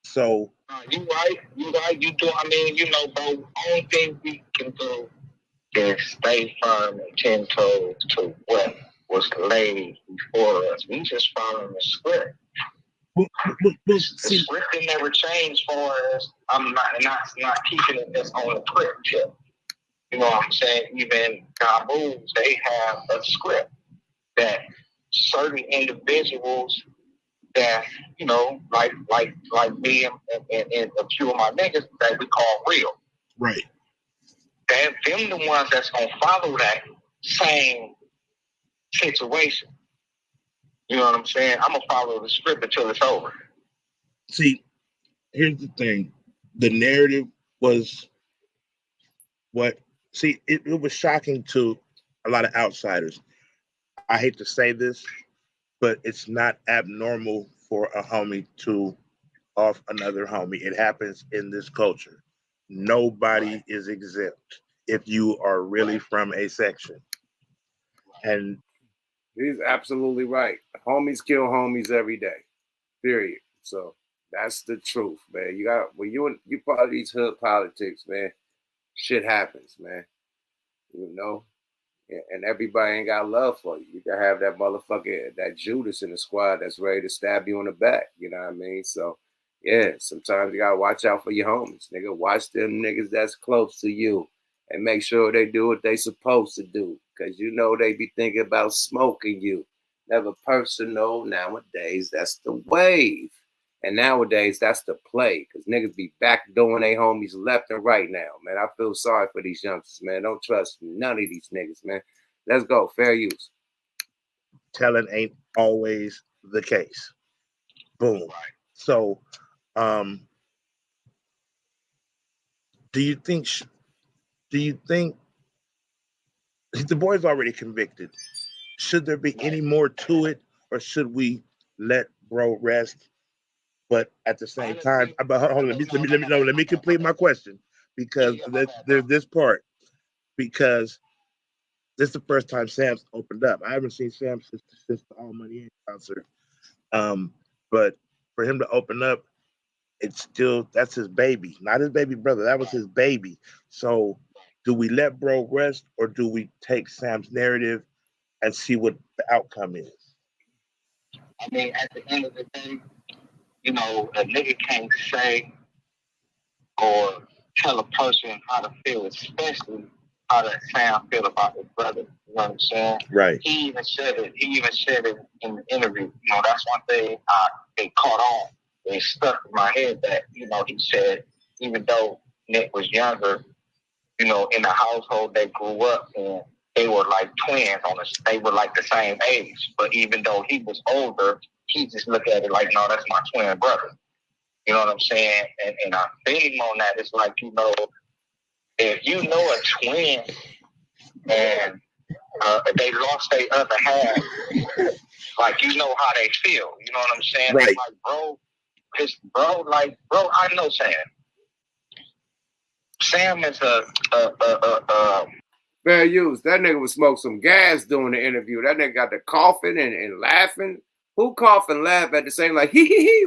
So you right. You do. I mean, you know, bro. Only thing we can do is stay firm and 10 toes to what was laid before us. We just following the script. The script never changed for us. I'm not keeping it just on the script tip. You know what I'm saying? Even Gaboos, they have a script that certain individuals that, you know, like me and a few of my niggas that we call real. Right. Them the ones that's gonna follow that same situation. You know what I'm saying? I'm gonna follow the script until it's over. See, here's the thing. The narrative was it was shocking to a lot of outsiders. I hate to say this, but it's not abnormal for a homie to off another homie. It happens in this culture. Nobody is exempt if you are really from a section. And he's absolutely right. Homies kill homies every day. Period. So that's the truth, man. You got when you part of these hood politics, man, shit happens, man. You know, And everybody ain't got love for you. You can have that motherfucker, that Judas in the squad that's ready to stab you in the back. You know what I mean? So, yeah, sometimes you gotta watch out for your homies. Nigga, watch them niggas that's close to you and make sure they do what they supposed to do. Cause you know they be thinking about smoking you. Never personal. Nowadays, that's the wave. And nowadays, that's the play. Cause niggas be backdooring their homies left and right now, man. I feel sorry for these youngsters, man. Don't trust none of these niggas, man. Let's go. Fair use. Telling ain't always the case. Boom. So, do you think the boy's already convicted? Should there be any more to it, or should we let bro rest? But at the same time, but hold on, let me complete my question, because there's this part, because this is the first time Sam's opened up. I haven't seen Sam since the All Money In concert. But for him to open up, it's still, that's his baby, not his baby brother. That was his baby. So do we let bro rest, or do we take Sam's narrative and see what the outcome is? I mean, at the end of the day, you know, a nigga can't say or tell a person how to feel, especially how that Sam feel about his brother. You know what I'm saying? Right. He even said it in the interview. You know, that's one thing they caught on. It stuck in my head that, you know, he said, even though Nick was younger, you know, in the household they grew up in, they were like twins they were like the same age. But even though he was older, he just looked at it like, no, that's my twin brother. You know what I'm saying? And I feel him on that. It's like, you know, if you know a twin and they lost their other half, like, you know how they feel. You know what I'm saying? Right. It's like, bro, I know Sam. Sam is Fair use. That nigga would smoke some gas during the interview. That nigga got the coughing and laughing. Who cough and laugh at the same, like, hee hee hee?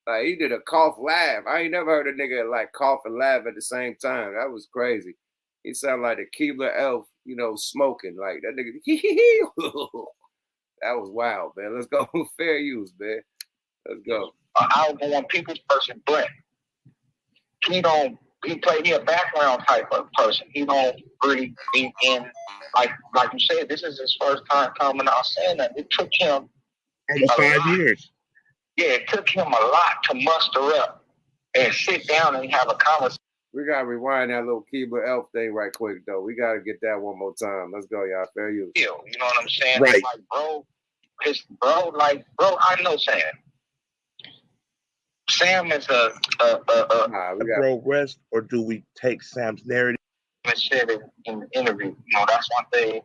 Like, he did a cough laugh. I ain't never heard a nigga like cough and laugh at the same time. That was crazy. He sounded like the Keebler elf, you know, smoking. Like, that nigga, hee hee hee. That was wild, man. Let's go. Fair use, man. Let's go. outgoing people's person, but he a background type of person. He don't really be in, like you said, this is his first time coming out saying that. It took him almost 5 years. Yeah, it took him a lot to muster up and sit down and have a conversation. We gotta rewind that little Keebler elf thing right quick, though. We gotta get that one more time. Let's go, y'all. Fair use. You know what I'm saying? Right. Like, bro, I know Sam. Sam is bro rest, or do we take Sam's narrative? I said it in the interview. You know, that's one thing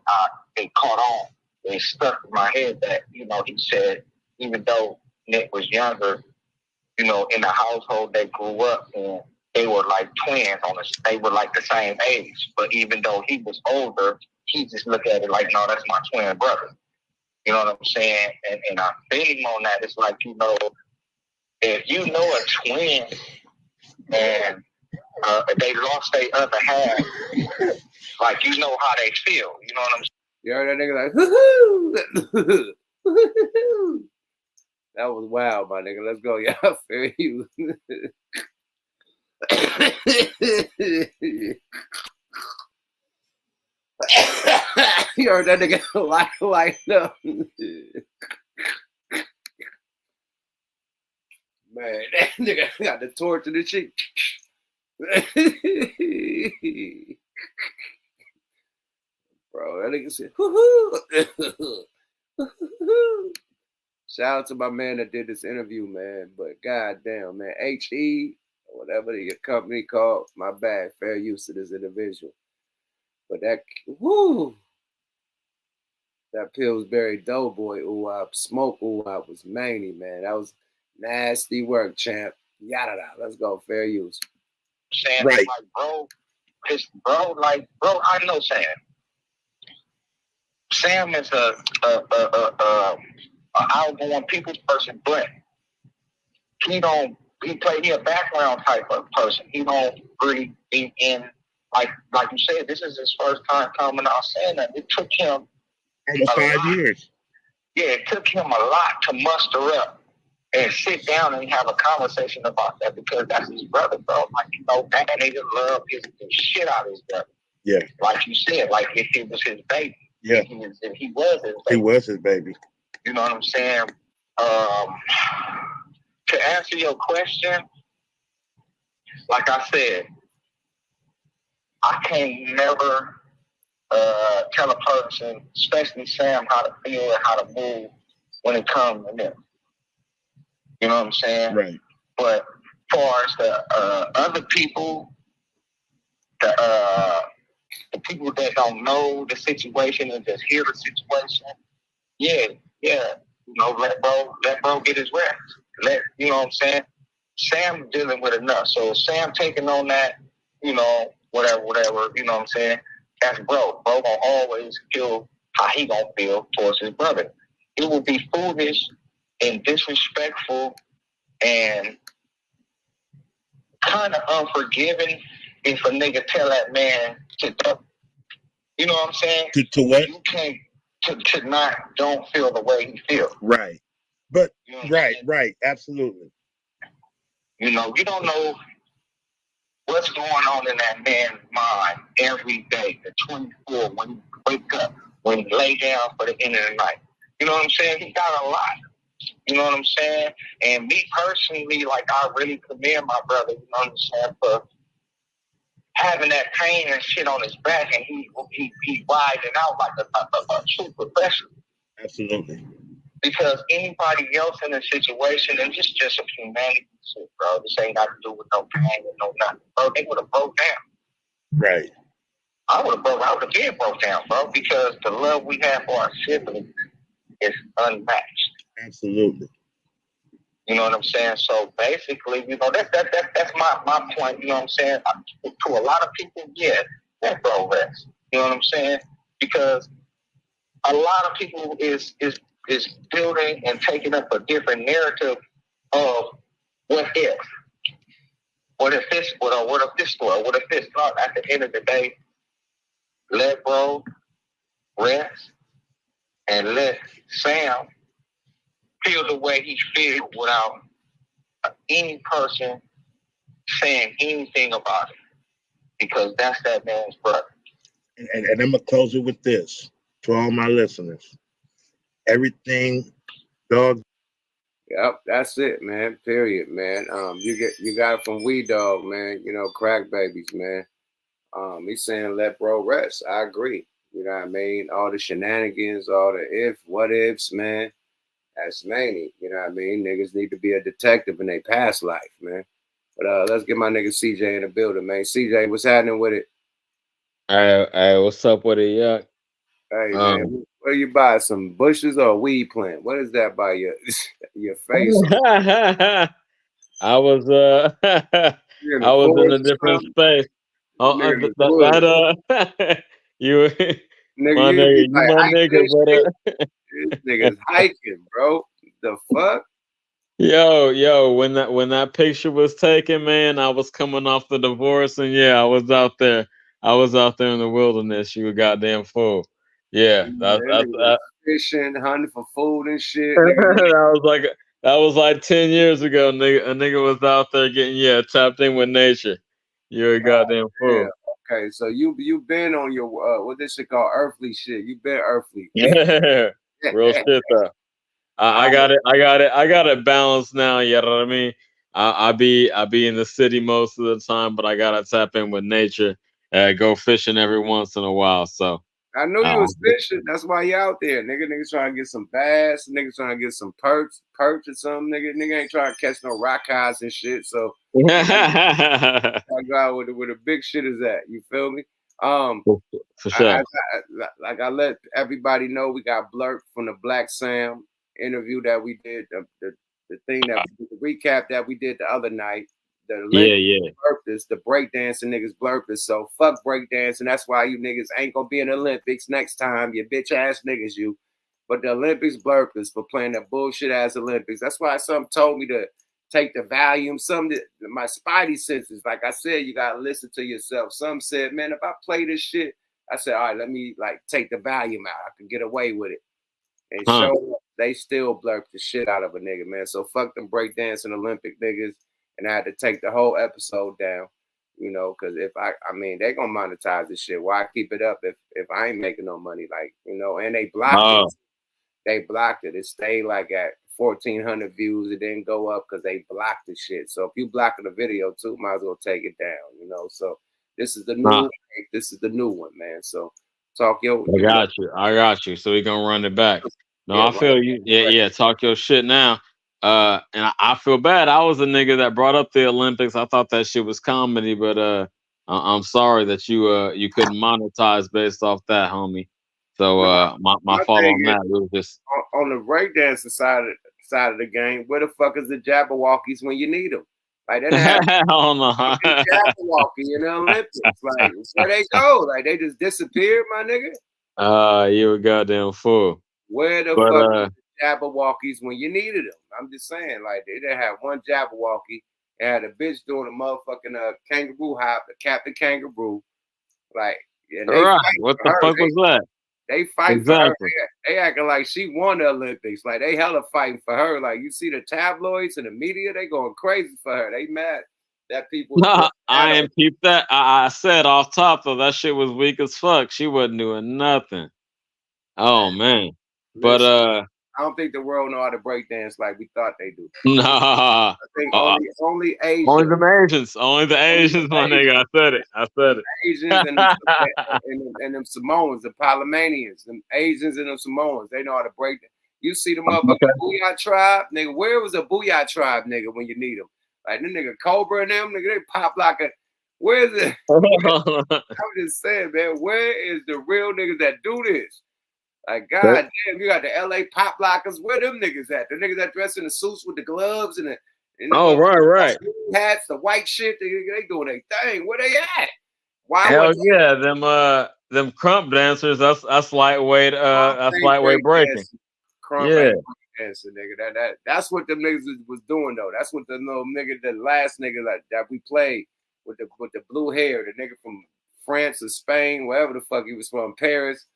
they caught on. It stuck in my head that, you know, he said, even though Nick was younger, you know, in the household they grew up in, they were like twins they were like the same age. But even though he was older, he just looked at it like, no, that's my twin brother. You know what I'm saying? And I feel him on that. It's like, you know, if you know a twin and they lost their other half, like, you know how they feel. You know what I'm saying? You heard that nigga like, hoo-hoo! That was wild, my nigga. Let's go, y'all. Fair use. You heard that nigga light up. Man, that nigga got the torch in the cheek. Bro, that nigga said, hoo-hoo. Shout out to my man that did this interview, man. But goddamn, man, HE, or whatever your company called, my bad, fair use to this individual. But that, that Pillsbury Doughboy smoke was mangy, man. That was nasty work, champ. Yada da. Let's go, fair use. Saying, right. Like, bro, I know Sam. Sam is a outgoing people's person, but he a background type of person. He don't really be in, like you said, this is his first time coming out saying that. It took him almost 5 years. Yeah, it took him a lot to muster up and sit down and have a conversation about that, because that's his brother, bro. Like, you know, that nigga love the shit out of his brother. Yeah. Like you said, like if it was his baby. Yeah. If he was his baby. He was his baby. You know what I'm saying? To answer your question, like I said, I can't never tell a person, especially Sam, how to feel and how to move when it comes to them. You know what I'm saying? Right. But as far as the other people, the people that don't know the situation and just hear the situation, yeah. You know, let bro get his rest. You know what I'm saying? Sam dealing with enough. So Sam taking on that, you know, whatever, you know what I'm saying? That's bro. Bro gonna always feel how he gonna feel towards his brother. It would be foolish and disrespectful and kind of unforgiving if a nigga tell that man to, you know what I'm saying? To what? You can't to not don't feel the way he feels. Right. But you know right, absolutely. You know, you don't know what's going on in that man's mind every day, the 24, when he wake up, when he lay down for the end of the night. You know what I'm saying? He got a lot. You know what I'm saying? And me personally, like, I really commend my brother, you know what I'm saying, for having that pain and shit on his back, and he widened out like a true professional. Absolutely. Because anybody else in a situation, and just a humanity shit, bro. This ain't got to do with no pain and no nothing. Bro, they would have broke down. Right. I would have been broke down, bro, because the love we have for our siblings is unmatched. Absolutely. You know what I'm saying? So basically, you know, that's my point. You know what I'm saying? To a lot of people, yeah, that bro rest. You know what I'm saying? Because a lot of people is building and taking up a different narrative of what if. What if this? What if this? What if this? Not at the end of the day, let bro rest and let Sam feel the way he feels without any person saying anything about it, because that's that man's brother. And I'm gonna close it with this to all my listeners: everything, dog. Yep, that's it, man. Period, man. You got it from Wee Dogg, man. You know, crack babies, man. He's saying let bro rest. I agree. You know what I mean? All the shenanigans, all the what ifs, man. That's many. You know what I mean? Niggas need to be a detective in their past life, man. But let's get my nigga CJ in the building, man. CJ, what's happening with it? Hey, what's up with it, Yuck? Hey, man, where you buy some bushes or a weed plant? What is that by your face? I was I was in a different space. Oh, you Nigga, my you nigga, be you like my nigga, hiking. This nigga's hiking, bro. The fuck? Yo, when that picture was taken, man, I was coming off the divorce, and yeah, I was out there. I was out there in the wilderness. You were goddamn fool. Yeah, That nigga was fishing, hunting for food and shit. Nigga, that was like 10 years ago. A nigga was out there getting tapped in with nature. You're a goddamn fool. Okay, so you been on your what this shit called earthly shit. You been earthly. Yeah, real shit though. I got it balanced now. You know what I mean? I be in the city most of the time, but I gotta tap in with nature. Go fishing every once in a while. So I knew you was fishing. That's why you out there, nigga. Niggas trying to get some bass. Niggas trying to get some perch or something. Nigga ain't trying to catch no rock eyes and shit. So I go out where the big shit is at. You feel me? For sure. I let everybody know we got Blurk from the Black Sam interview that we did. The thing that the recap that we did the other night. Blurpers, the breakdancing niggas blurpers. So fuck breakdancing. That's why you niggas ain't gonna be in the Olympics next time, you bitch ass niggas, you. But the Olympics blurpers for playing that bullshit ass Olympics. That's why something told me to take the volume. Some my spidey senses, like I said, you gotta listen to yourself. Some said, man, if I play this shit, I said, all right, let me like take the volume out. I can get away with it. And show up, they still blurp the shit out of a nigga, man. So fuck them breakdancing Olympic niggas, and I had to take the whole episode down, you know, because if I mean, they gonna monetize this shit. Why keep it up if I ain't making no money? Like, you know, and they blocked it. They blocked it. It stayed like at 1,400 views. It didn't go up because they blocked the shit. So if you blocking the video too, might as well take it down, you know. So this is the new, this is the new one, man. So talk your. I got you. So we gonna run it back. No, yeah, I feel you. Yeah. Talk your shit now. And I feel bad. I was a nigga that brought up the Olympics. I thought that shit was comedy, but I'm sorry that you couldn't monetize based off that, homie. So my fault on that. It was just on the breakdancing side of the game. Where the fuck is the Jabberwockies when you need them? Like they have Jabberwocky in the Olympics. Like where they go? Like they just disappeared, my nigga. You a goddamn fool. Where the fuck is the Jabberwockies when you needed them? I'm just saying, like they didn't have one Jabberwocky. They had a bitch doing a motherfucking kangaroo hop, the Captain Kangaroo. Like, and they what the fuck was that? They fight for her. They acting like she won the Olympics. Like they hella fighting for her. Like you see the tabloids and the media, they going crazy for her. They mad that people. Nah, I ain't peeped that. I said off top though, that shit was weak as fuck. She wasn't doing nothing. Oh man. But I don't think the world know how to break dance like we thought they do. Nah. I think only Asians. Only the Asians. Only the Asians, my nigga. I said it. Asians and them Samoans, the Palomanians, them Asians and them Samoans, they know how to break dance. You see the motherfucking Booyah tribe, nigga. Where was the Booyah tribe, nigga, when you need them? Like them nigga Cobra and them, nigga, they pop like a. Where's it? I'm just saying, man. Where is the real niggas that do this? Like, god damn, you got the LA pop lockers. Where them niggas at? The niggas that dress in the suits with the gloves and the right. hats, the white shit. They doing their thing. Where they at? Why? Hell yeah, them crump dancers. That's lightweight. That's lightweight breaking. Dancing, nigga. That's what them niggas was doing though. That's what the little nigga, the last nigga that we played with the blue hair, the nigga from France or Spain, wherever the fuck he was from, Paris.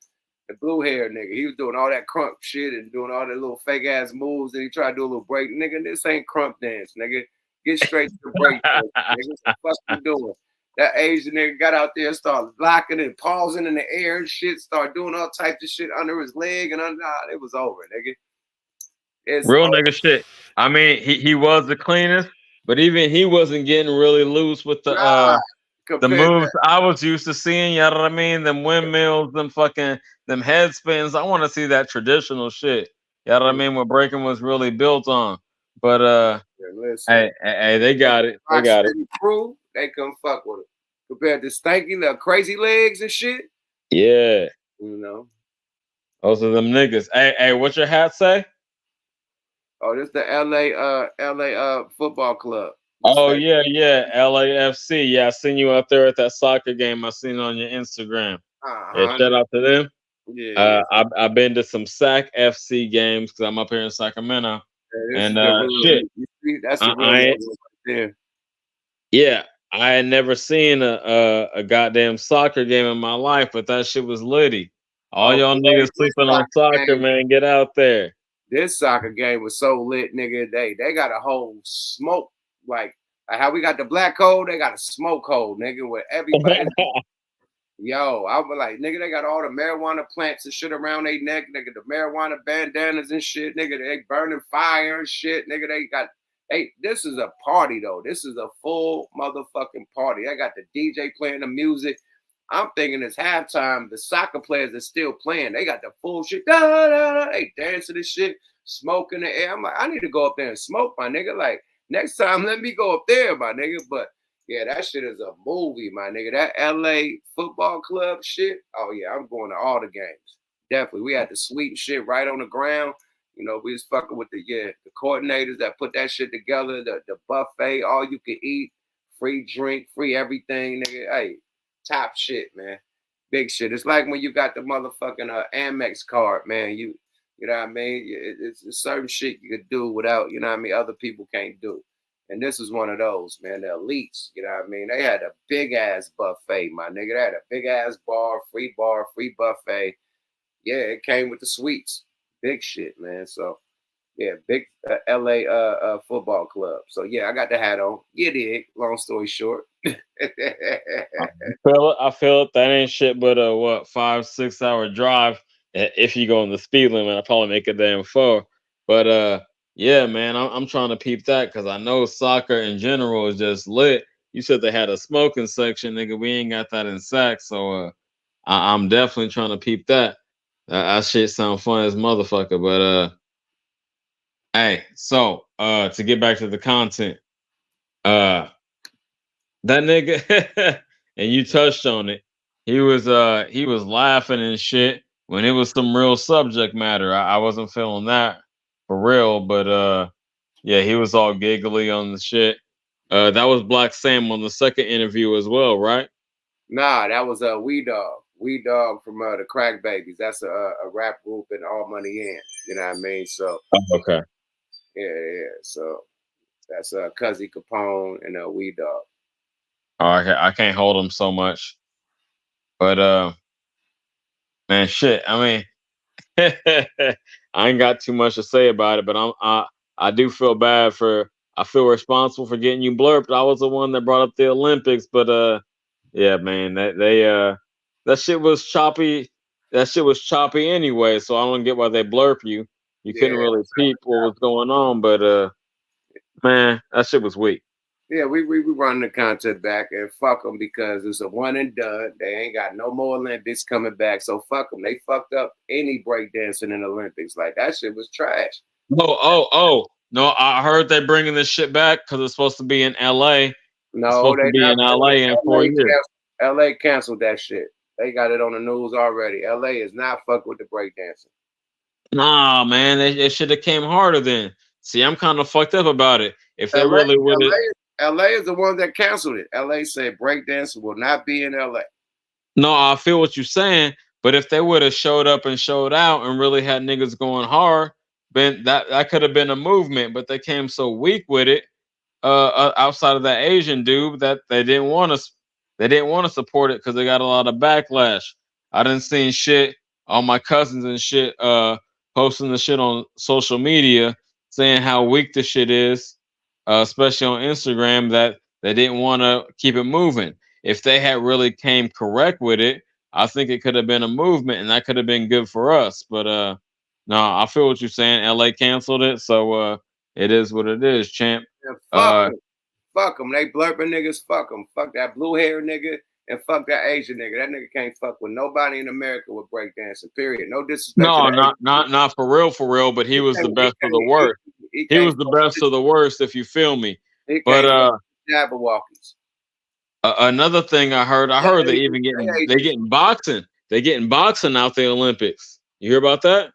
The blue hair nigga, he was doing all that crump shit and doing all that little fake ass moves. And he tried to do a little break. Nigga, this ain't crump dance, nigga. Get straight to the break dance, nigga. What the fuck you doing? That Asian nigga got out there and started blocking and pausing in the air and shit, started doing all types of shit under his leg and it was over, nigga. It's real nigga shit. I mean, he was the cleanest, but even he wasn't getting really loose with the moves I was used to seeing. You know what I mean? Them windmills, them head spins. I want to see that traditional shit. You know what I mean? What breaking was really built on. But hey, they got it. They got it. Crew, they come fuck with it. Compared to Stanky, the crazy legs and shit. Yeah. You know. Those are them niggas. Hey, what's your hat say? Oh, this the LA football club. Oh yeah, LAFC. Yeah, I seen you out there at that soccer game. I seen it on your Instagram. Yeah, shout out to them. Yeah, I've been to some SAC FC games because I'm up here in Sacramento. Yeah, and shit, that's the real right there. Yeah, I had never seen a goddamn soccer game in my life, but that shit was litty. All y'all niggas sleeping on soccer, man, get out there. This soccer game was so lit, nigga. They got a whole smoke, like how we got the black hole, they got a smoke hole, nigga, with everybody. Yo, I was like, nigga, they got all the marijuana plants and shit around their neck, nigga, the marijuana bandanas and shit, nigga, they burning fire and shit, nigga, this is a party, though. This is a full motherfucking party. I got the DJ playing the music. I'm thinking it's halftime. The soccer players are still playing. They got the full shit. Da, da, da. They dancing this shit, smoke in the air. I'm like, I need to go up there and smoke, my nigga. Like, next time, let me go up there, my nigga. But yeah, that shit is a movie, my nigga. That LA football club shit. Oh yeah, I'm going to all the games. Definitely. We had the sweet shit right on the ground. You know, we was fucking with the coordinators that put that shit together, the buffet, all you can eat, free drink, free everything, nigga. Hey, top shit, man. Big shit. It's like when you got the motherfucking Amex card, man. You know what I mean? It's certain shit you could do without, you know what I mean, other people can't do. And this was one of those, man, the elites. You know what I mean? They had a big ass buffet, my nigga. They had a big ass bar, free buffet. Yeah, it came with the sweets. Big shit, man. So yeah, big LA football club. So yeah, I got the hat on. You dig? Long story short. I feel it. That ain't shit but a 5-6 hour drive. If you go in the speed limit, I probably make it there in 4. But yeah, man, I'm trying to peep that because I know soccer in general is just lit. You said they had a smoking section, nigga. We ain't got that in Sac, so I'm definitely trying to peep that. That shit sound fun as motherfucker. But hey, so to get back to the content, that nigga, and you touched on it. He was laughing and shit when it was some real subject matter. I wasn't feeling that for real, but yeah, he was all giggly on the shit. That was Black Sam on the second interview as well, right? Nah, that was a Wee Dogg. Wee Dogg from the Crack Babies. That's a rap group and All Money In. You know what I mean? So Okay. yeah. So that's Cuzzy Capone and Wee Dogg. Oh, I can't hold him so much, but man, shit. I mean, I ain't got too much to say about it, but I do feel bad for. I feel responsible for getting you blurped. I was the one that brought up the Olympics, but yeah, man, that shit was choppy. That shit was choppy anyway, so I don't get why they blurp you. You couldn't Yeah. really peep what was going on, but man, that shit was weak. Yeah, we run the content back and fuck them because it's a one and done. They ain't got no more Olympics coming back, so fuck them. They fucked up any breakdancing in the Olympics. Like that shit was trash. Oh, no! I heard they bringing this shit back because it's supposed to be in L.A. It's No, supposed to they be in not. L.A. in 4 years. LA canceled that shit. They got it on the news already. LA is not fuck with the breakdancing. Nah, man, it should have came harder then. See, I'm kind of fucked up about it. If they LA, really would have, LA is the one that canceled it. LA said breakdancing will not be in LA. no, I feel what you're saying. But if they would have showed up and showed out and really had niggas going hard, then that could have been a movement. But they came so weak with it, outside of that Asian dude, that they didn't want to support it because they got a lot of backlash. I didn't see shit. All my cousins and shit posting the shit on social media saying how weak the shit is, especially on Instagram, that they didn't want to keep it moving. If they had really came correct with it, I think it could have been a movement and that could have been good for us. But no, I feel what you're saying. LA canceled it, so it is what it is, champ. Yeah, fuck them. Fuck them. They blurping niggas. Fuck them. Fuck that blue hair nigga and fuck that Asian nigga. That nigga can't fuck with nobody in America with breakdancing. Period. No disrespect. No, not for real. But he was the best of the worst. He was the best of the worst, if you feel me. But Jabberwockies. Another thing I heard they even getting boxing. They getting boxing out the Olympics. You hear about that?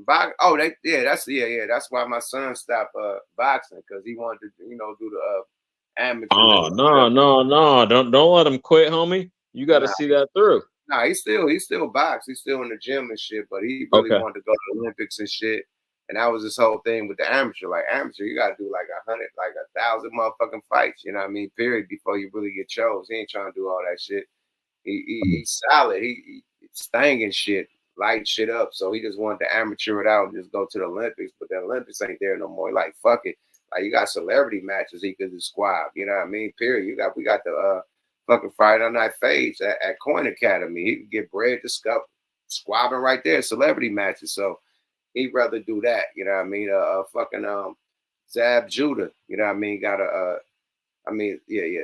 That's why my son stopped boxing because he wanted to, do the amateur. Oh no! Don't let him quit, homie. You got to see that through. Nah, he still box. He's still in the gym and shit, but he really wanted to go to the Olympics and shit. And that was this whole thing with the amateur. Like amateur, you gotta do like 100, like 1,000 motherfucking fights. You know what I mean? Period. Before you really get chose. He ain't trying to do all that shit. He's solid. He's staying and shit, light shit up. So he just wanted to amateur it out and just go to the Olympics. But the Olympics ain't there no more. He like fuck it. Like you got celebrity matches he could just squab. You know what I mean? Period. We got the fucking Friday Night Fades at Coin Academy. He could get bread to squabbing right there, celebrity matches. So he'd rather do that, you know what I mean? Fucking Zab Judah, you know what I mean? Got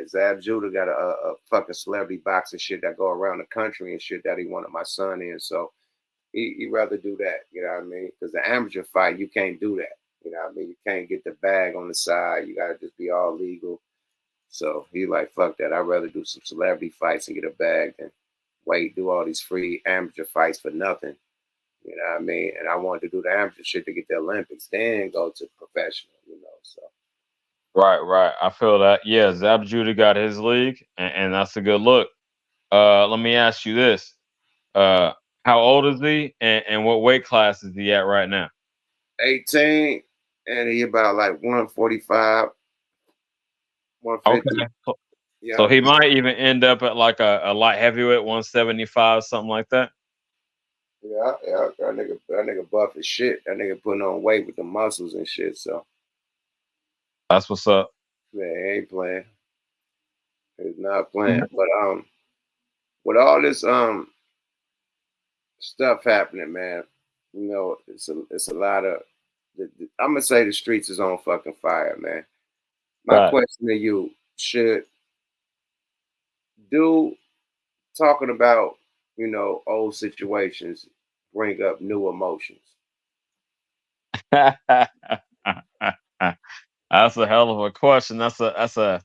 Zab Judah got a fucking celebrity boxing shit that go around the country and shit that he wanted my son in. So he'd rather do that, you know what I mean? Because the amateur fight, you can't do that, you know what I mean? You can't get the bag on the side. You got to just be all legal. So he like, fuck that. I'd rather do some celebrity fights and get a bag than do all these free amateur fights for nothing. You know what I mean? And I wanted to do the amateur shit to get the Olympics, then go to professional, so. Right. I feel that. Yeah, Zab Judah got his league, and that's a good look. Let me ask you this. How old is he, and what weight class is he at right now? 18, and he about like 145. 150. Okay. So Yeah, he might even end up at like a light heavyweight 175, something like that. yeah. That nigga buff as shit. That nigga putting on weight with the muscles and shit. So That's what's up. man, he ain't playing. He's not playing. But with all this stuff happening, man, you know, it's a lot of. I'm gonna say the streets is on fucking fire, man. My Right. question to you: should do talking about old situations bring up new emotions? That's a hell of a question. That's a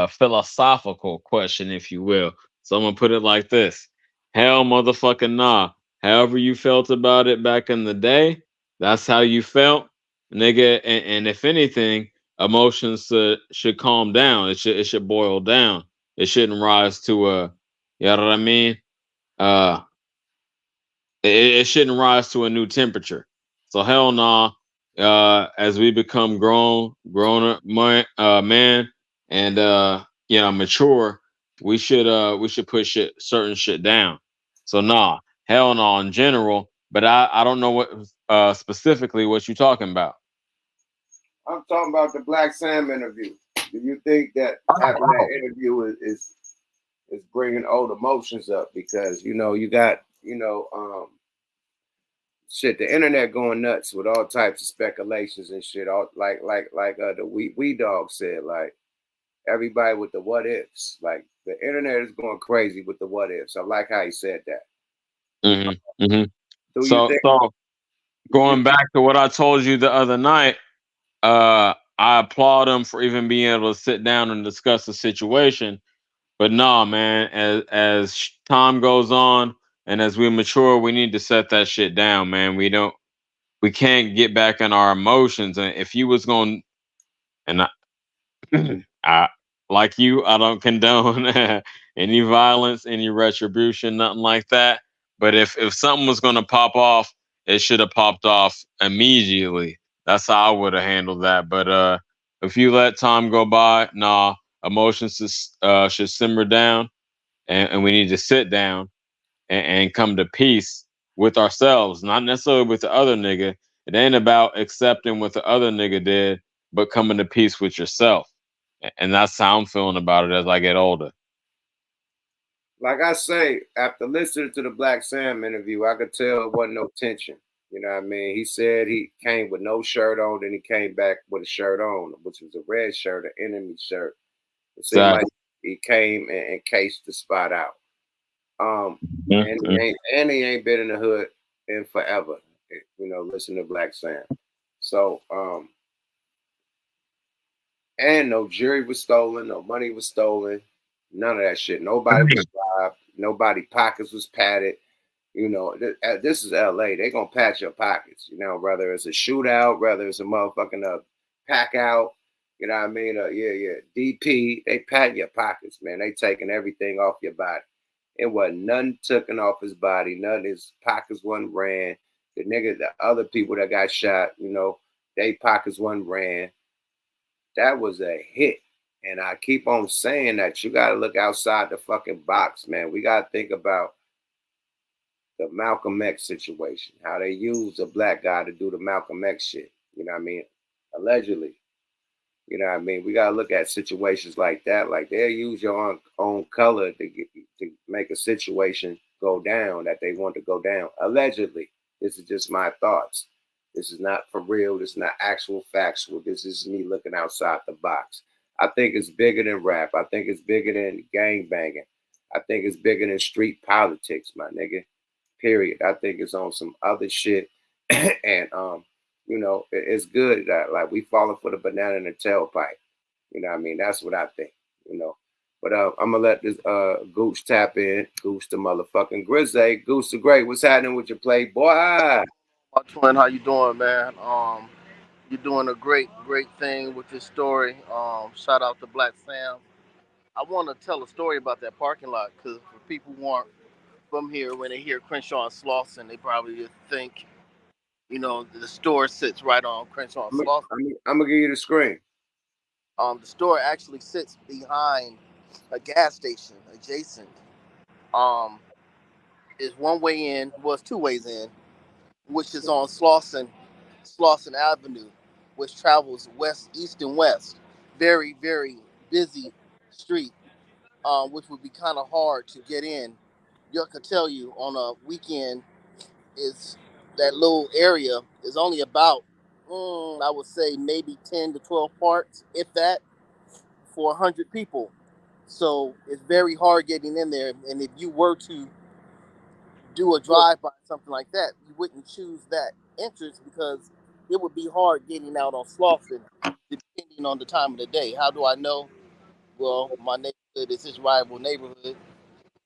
philosophical question, if you will. So I'm gonna put it like this: hell, motherfucking nah. However you felt about it back in the day, that's how you felt, nigga. And if anything, emotions should calm down. It should boil down. It shouldn't rise to a, you know what I mean? Uh, it shouldn't rise to a new temperature. So hell nah. As we become grown up man, and mature, we should put certain shit down. So nah, hell no in general. But I don't know what specifically what you talking about. I'm talking about the Black Sam interview. Do you think that having that interview is bringing old emotions up? Because you got shit, the internet going nuts with all types of speculations and shit. All like the Wee Dogg said, like everybody with the what ifs. Like the internet is going crazy with the what ifs. I like how he said that. Mm-hmm. Mm-hmm. Do you So think? so going back to what I told you the other night, I applaud him for even being able to sit down and discuss the situation. But nah, man, as time goes on and as we mature, we need to set that shit down, man. We can't get back in our emotions. And if you was going, and I like you, I don't condone any violence, any retribution, nothing like that. But if something was gonna pop off, it should have popped off immediately. That's how I would have handled that. But if you let time go by, nah, emotions should simmer down, and we need to sit down and come to peace with ourselves, not necessarily with the other nigga. It ain't about accepting what the other nigga did, but coming to peace with yourself. And that's how I'm feeling about it as I get older. Like I say, after listening to the Black Sam interview, I could tell it wasn't no tension. You know what I mean? He said he came with no shirt on, then he came back with a shirt on, which was a red shirt, an enemy shirt. It seemed like Exactly. he came and cased the spot out. And Mhm. he ain't been in the hood in forever. Listen to Black Sam. So, and no jewelry was stolen, no money was stolen, none of that shit. Nobody was robbed, nobody pockets was padded. This is LA. They gonna pat your pockets. Whether it's a shootout, whether it's a motherfucking pack out. You know what I mean? Yeah. DP, they patting your pockets, man. They taking everything off your body. It wasn't nothing taken off his body. None of his pockets wasn't ran. The other people that got shot, they pockets wasn't ran. That was a hit. And I keep on saying that you got to look outside the fucking box, man. We got to think about the Malcolm X situation, how they used a black guy to do the Malcolm X shit. You know what I mean? Allegedly. You know what I mean? We got to look at situations like that. Like they'll use your own color to make a situation go down that they want to go down. Allegedly. This is just my thoughts. This is not for real. This is not actual factual. This is me looking outside the box. I think it's bigger than rap. I think it's bigger than gang banging. I think it's bigger than street politics, my nigga. Period. I think it's on some other shit. And it's good that like we falling for the banana in the tailpipe. You know what I mean? That's what I think. But I'm gonna let this Gooch tap in. Gooch the motherfucking Grizzly. Gooch the Great. What's happening with your play, boy? My twin, how you doing, man? You're doing a great thing with this story. Shout out to Black Sam. I want to tell a story about that parking lot because for people who aren't from here, when they hear Crenshaw and Slauson, they probably just think, the store sits right on Crenshaw and Slauson. I'm gonna give you the screen. The store actually sits behind a gas station adjacent. Um, is one way in, well, it's two ways in, which is on Slauson Avenue, which travels west, east, and west. Very, very busy street, which would be kind of hard to get in. You could tell you on a weekend is that little area is only about, I would say maybe 10 to 12 parts, if that, for 100 people. So it's very hard getting in there. And if you were to do a drive by something like that, you wouldn't choose that entrance because it would be hard getting out on Slauson depending on the time of the day. How do I know? Well, my neighborhood is his rival neighborhood,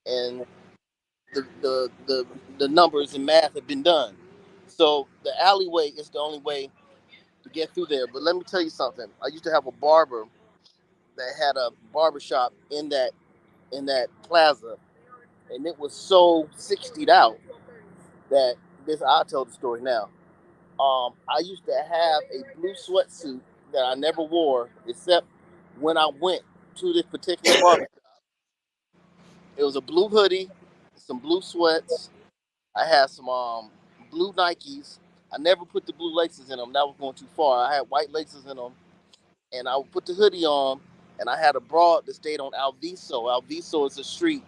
and the numbers and math have been done. So the alleyway is the only way to get through there. But let me tell you something. I used to have a barber that had a barber shop in that plaza, and it was so 60'd out that this I'll tell the story now. I used to have a blue sweatsuit that I never wore except when I went to this particular barber. It was a blue hoodie, some blue sweats. I had some blue Nikes. I never put the blue laces in them. That was going too far. I had white laces in them, and I would put the hoodie on. And I had a broad that stayed on Alviso. Alviso is a street,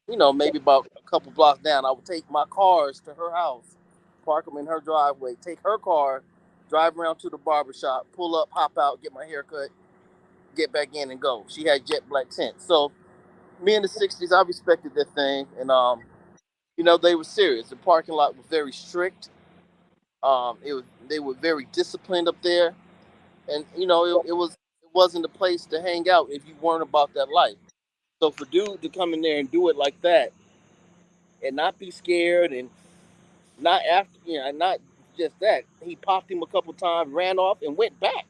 maybe about a couple blocks down. I would take my cars to her house, park them in her driveway, take her car, drive around to the barber shop, pull up, hop out, get my hair cut, get back in and go. She had jet black tint. So me in the 60s, I respected that thing. And, they were serious. The parking lot was very strict. They were very disciplined up there. And, it wasn't a place to hang out if you weren't about that life. So for dude to come in there and do it like that and not be scared and not just that, he popped him a couple times, ran off, and went back.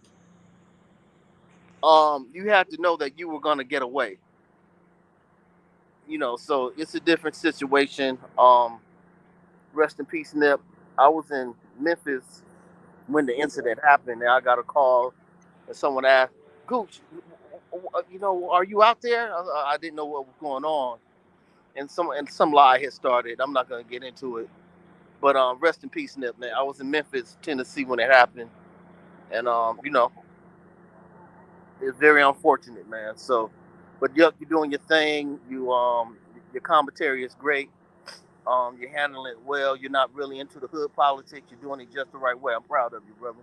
You had to know that you were gonna get away. So it's a different situation. Rest in peace, Nip. I was in Memphis when the incident happened, and I got a call, and someone asked, "Gooch, are you out there?" I didn't know what was going on, and some lie had started. I'm not gonna get into it, but rest in peace, Nip, man. I was in Memphis, Tennessee when it happened, and it's very unfortunate, man. So, but you're doing your thing. Your commentary is great. You're handling it well. You're not really into the hood politics. You're doing it just the right way. I'm proud of you, brother.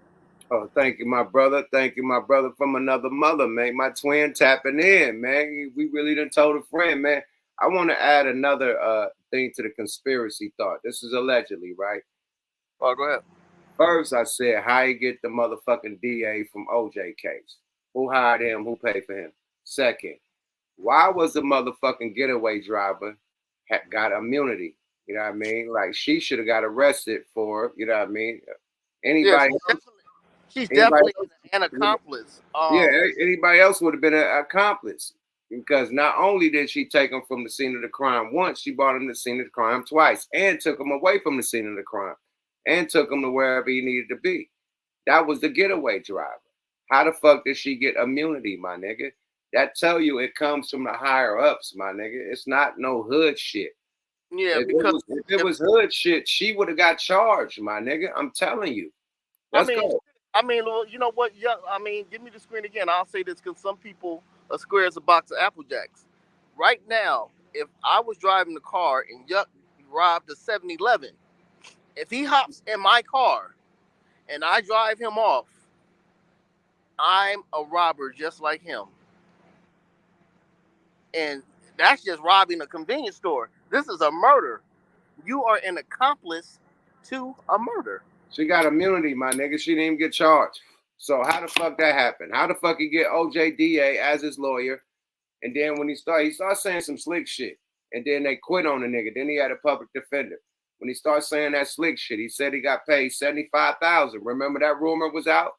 Oh, thank you, my brother. Thank you, my brother from another mother, man. My twin tapping in, man. We really done told a friend, man. I want to add another thing to the conspiracy thought. This is allegedly, right? Oh, go ahead. First, I said, how you get the motherfucking DA from OJ case? Who hired him? Who paid for him? Second, why was the motherfucking getaway driver got immunity? You know what I mean? Like, she should have got arrested for, you know what I mean? Anybody? Yeah, she's definitely an accomplice. Anybody else would have been an accomplice. Because not only did she take him from the scene of the crime once, she brought him to the scene of the crime twice and took him away from the scene of the crime and took him to wherever he needed to be. That was the getaway driver. How the fuck did she get immunity, my nigga? That tell you it comes from the higher ups, my nigga. It's not no hood shit. Yeah, if it was hood shit, she would have got charged, my nigga. I'm telling you. Let's go. I mean, you know what? Yeah, I mean, give me the screen again. I'll say this because some people a square is a box of Apple Jacks. Right now, if I was driving the car and Yuck robbed a 7-Eleven, if he hops in my car and I drive him off, I'm a robber just like him. And that's just robbing a convenience store. This is a murder. You are an accomplice to a murder. She got immunity, my nigga. She didn't even get charged. So how the fuck that happened? How the fuck he get OJ DA as his lawyer? And then when he started saying some slick shit. And then they quit on the nigga. Then he had a public defender. When he started saying that slick shit, he said he got paid $75,000. Remember that rumor was out?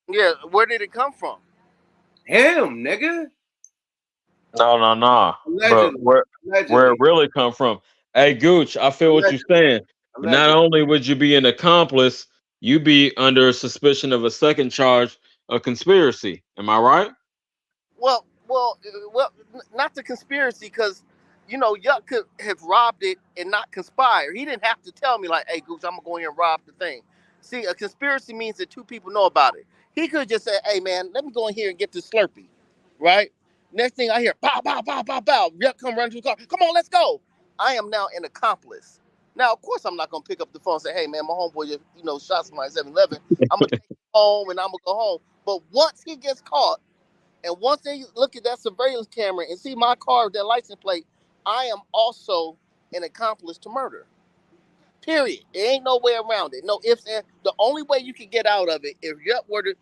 Yeah, where did it come from? Him, nigga. No. But where it really come from? Hey, Gooch, I feel what you're saying. Not only would you be an accomplice, you be under suspicion of a second charge of conspiracy. Am I right? Well, not the conspiracy, because Yuck could have robbed it and not conspire. He didn't have to tell me like, "Hey, Gooch, I'm gonna go in here and rob the thing." See, a conspiracy means that two people know about it. He could just say, "Hey, man, let me go in here and get this Slurpee," right? Next thing I hear, bow, bow, bow, bow, bow. Yuck come running to the car. Come on, let's go. I am now an accomplice. Now, of course, I'm not gonna pick up the phone and say, "Hey, man, my homeboy just shot somebody at 7-Eleven." I'm gonna take him home and I'm gonna go home. But once he gets caught, and once they look at that surveillance camera and see my car with that license plate, I am also an accomplice to murder. Period. There ain't no way around it. No ifs, and the only way you can get out of it, if Yuck were to,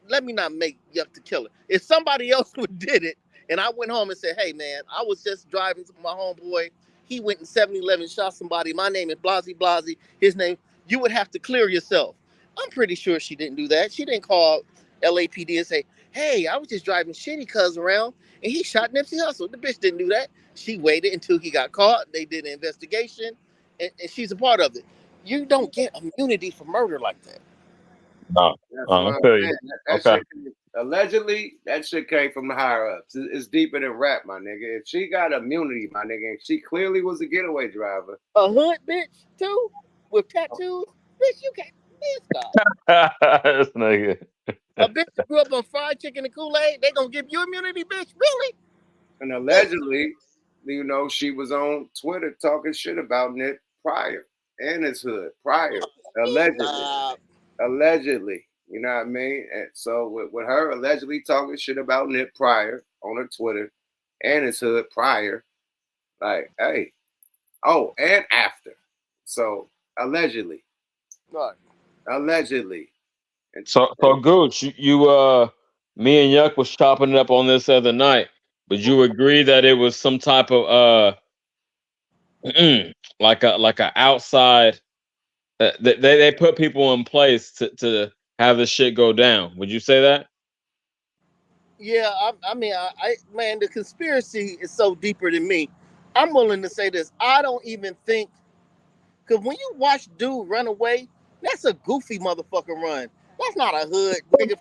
let me not make Yuck the killer. If somebody else would did it, and I went home and said, "Hey, man, I was just driving to my homeboy. He went in 7-Eleven, shot somebody. My name is Blasey Blasey. His name," you would have to clear yourself. I'm pretty sure she didn't do that. She didn't call LAPD and say, "Hey, I was just driving shitty cuz around and he shot Nipsey Hussle." The bitch didn't do that. She waited until he got caught. They did an investigation, and she's a part of it. You don't get immunity for murder like that. No, That's I what I'm feel you. saying. That Okay. shit, allegedly, that shit came from the higher ups. It's deeper than rap, my nigga. If she got immunity, my nigga, and she clearly was a getaway driver. A hood bitch too, with tattoos. Bitch, you can't. Man, stop. This nigga. A bitch that grew up on fried chicken and Kool-Aid, they gonna give you immunity, bitch? Really? And allegedly, she was on Twitter talking shit about Nip prior and his hood prior. Allegedly. Stop. Allegedly. You know what I mean? And so with her allegedly talking shit about Nip prior on her Twitter and his hood prior, like, hey, oh, and after. So allegedly. Right. Allegedly. And So Gooch, you me and Yuck was chopping it up on this other night. Would you agree that it was some type of like a outside they put people in place to have the shit go down? Would you say that? Yeah, I mean, man, the conspiracy is so deeper than me. I'm willing to say this. I don't even think, because when you watch dude run away, that's a goofy motherfucker run. That's not a hood nigga.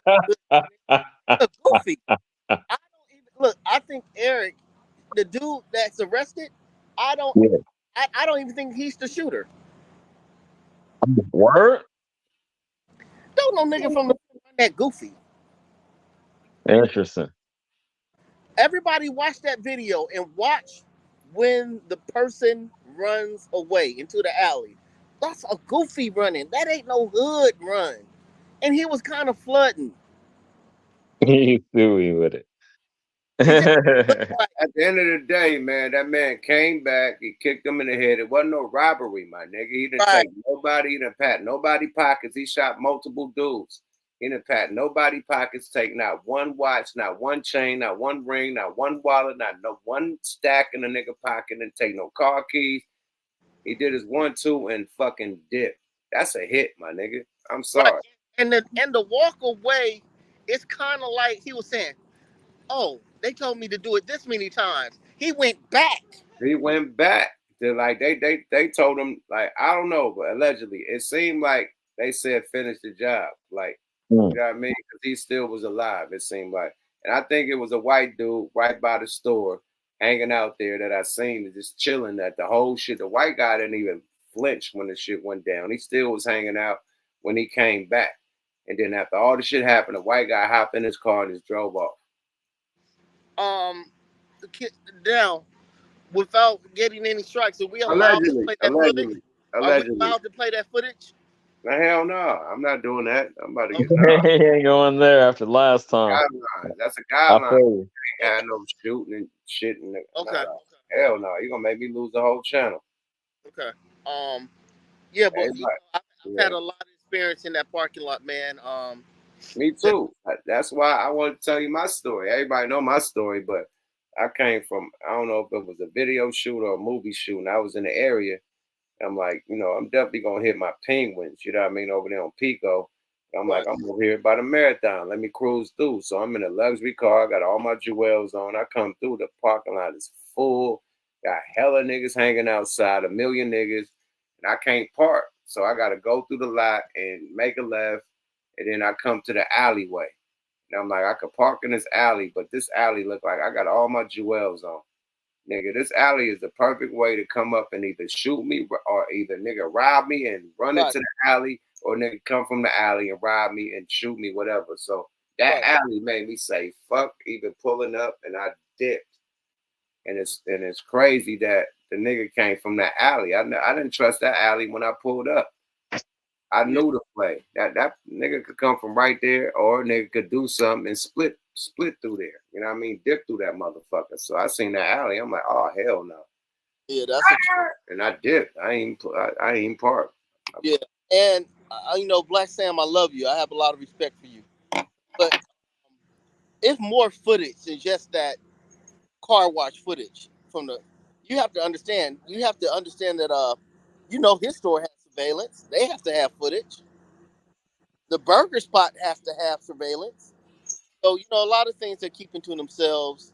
That's a goofy. I don't even look. I think Eric, the dude that's arrested, I don't. Yeah. I don't even think he's the shooter. Word? Don't no nigga from the run that goofy. Interesting. Everybody watch that video and watch when the person runs away into the alley. That's a goofy running. That ain't no hood run. And he was kind of flooding. He's suey with it. He just looked like, at the end of the day, man, that man came back. He kicked him in the head. It wasn't no robbery, my nigga. He didn't right. take nobody. He didn't pat nobody pockets. He shot multiple dudes. He didn't pat nobody pockets. Take not one watch, not one chain, not one ring, not one wallet, not no one stack in the nigga pocket. Didn't take no car keys. He did his 1-2 and fucking dip. That's a hit, my nigga. I'm sorry. Right. And the walk away, it's kind of like he was saying, "Oh, they told me to do it this many times." He went back. He went back. To like they told him, like, I don't know, but allegedly it seemed like they said finish the job. Like, you know what I mean? Because he still was alive, it seemed like. And I think it was a white dude right by the store hanging out there that I seen just chilling at the whole shit. The white guy didn't even flinch when the shit went down. He still was hanging out when he came back. And then after all the shit happened, the white guy hopped in his car and just drove off. The kid down without getting any strikes. Are we allowed to play that footage? Are we allowed to play that footage? No, hell no. I'm not doing that. I'm about to get He ain't going there after last time. guidelines. That's a guideline. Ain't got no shooting and shit. And Okay. Nah. Hell no. You're gonna make me lose the whole channel. Okay. Yeah, but I've had Yeah. a lot of experience in that parking lot, man. Me too. That's why I want to tell you my story. Everybody know my story, but I came from, I don't know if it was a video shoot or a movie shoot, and I was in the area. I'm like, I'm definitely gonna hit my penguins, you know what I mean, over there on Pico. I'm like, I'm over here by the marathon. Let me cruise through. So I'm in a luxury car, I got all my jewels on. I come through, the parking lot is full, got hella niggas hanging outside, a million niggas, and I can't park. So I gotta go through the lot and make a left, and then I come to the alleyway. And I'm like, I could park in this alley, but this alley look like I got all my jewels on. Nigga, this alley is the perfect way to come up and either shoot me or either nigga rob me and run into the alley, or nigga come from the alley and rob me and shoot me, whatever. So that alley made me say fuck even pulling up, and I dipped. And it's crazy that the nigga came from that alley. I didn't trust that alley when I pulled up. I knew the play. That nigga could come from right there, or a nigga could do something and split through there. You know what I mean? Dip through that motherfucker. So I seen that alley. I'm like, oh hell no. Yeah, that's and I dipped. I ain't parked. Yeah, and you know, Black Sam, I love you. I have a lot of respect for you, but it's more footage than just that car wash footage from the. You have to understand. You have to understand that you know, his store has surveillance. They have to have footage. The burger spot has to have surveillance. So, you know, a lot of things they're keeping to themselves,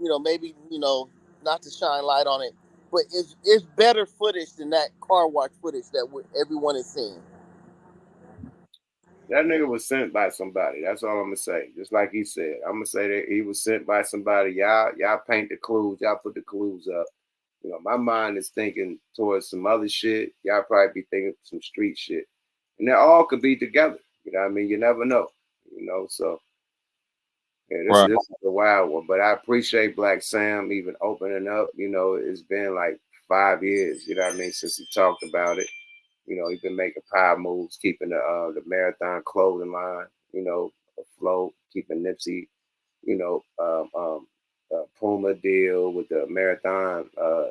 you know, maybe, you know, not to shine light on it, but it's better footage than that car wash footage that everyone is seeing. That nigga was sent by somebody. That's all I'm gonna say. Just like he said, I'm gonna say that he was sent by somebody. Y'all paint the clues. Y'all put the clues up. You know, my mind is thinking towards some other shit. Y'all probably be thinking some street shit, and they all could be together. You know what I mean? You never know. You know, so yeah, this is a wild one. But I appreciate Black Sam even opening up. You know, it's been like 5 years. You know what I mean, since he talked about it. You know, he's been making power moves, keeping the marathon clothing line, you know, afloat, keeping Nipsey, you know, Puma deal with the marathon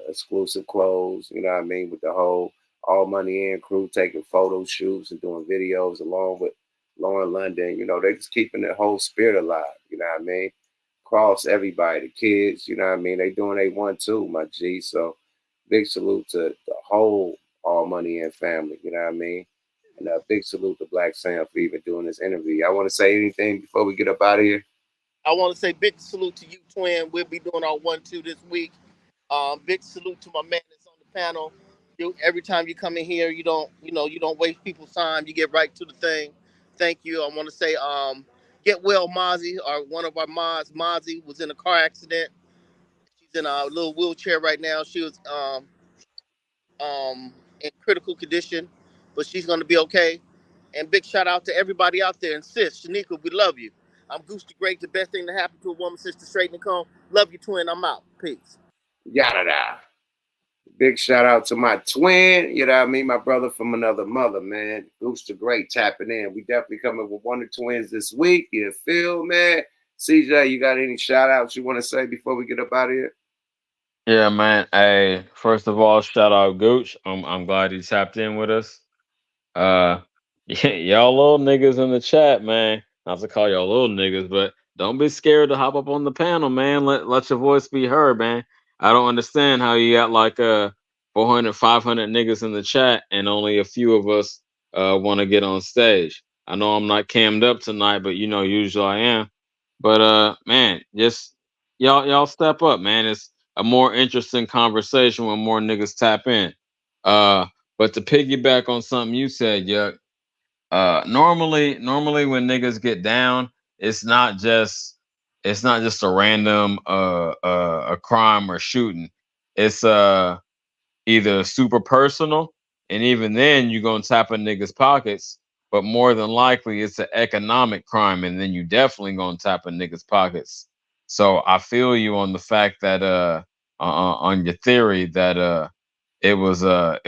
exclusive clothes, you know what I mean, with the whole All Money In crew taking photo shoots and doing videos along with Lauren London. You know, they just keeping the whole spirit alive, you know what I mean? Cross everybody, the kids, you know what I mean? They doing they one too, my G. So big salute to the whole All Money In family, you know what I mean? And a big salute to Black Sam for even doing this interview. I want to say anything before we get up out of here? I want to say big salute to you, Twin. We'll be doing our 1-2 this week. Big salute to my man that's on the panel. Every time you come in here, you don't waste people's time. You get right to the thing. Thank you. I want to say, get well, Mozzie, or one of our mods. Mozzie was in a car accident. She's in a little wheelchair right now. She was in critical condition, but she's gonna be okay. And big shout out to everybody out there. And sis, Shanika, we love you. I'm Goose the Great, the best thing to happen to a woman since the straight and comb. Love you, twin. I'm out. Peace. Yada. Big shout out to my twin, you know what I mean? My brother from another mother, man. Goose the Great tapping in. We definitely coming with one of the twins this week. You feel, man? CJ, you got any shout outs you want to say before we get up out of here? Yeah, man. Hey, first of all, shout out Gooch. I'm glad he tapped in with us. Uh, yeah, y'all little niggas in the chat, man. Not to call y'all little niggas, but don't be scared to hop up on the panel, man. Let your voice be heard, man. I don't understand how you got like 400, 500 niggas in the chat and only a few of us want to get on stage. I know I'm not cammed up tonight, but you know, usually I am. But man, just y'all step up, man. It's a more interesting conversation when more niggas tap in. But to piggyback on something you said, yeah, normally when niggas get down, it's not just a random a crime or shooting. It's either super personal, and even then you're gonna tap a nigga's pockets, but more than likely it's an economic crime, and then you definitely gonna tap a nigga's pockets. So I feel you on the fact that on your theory that it was a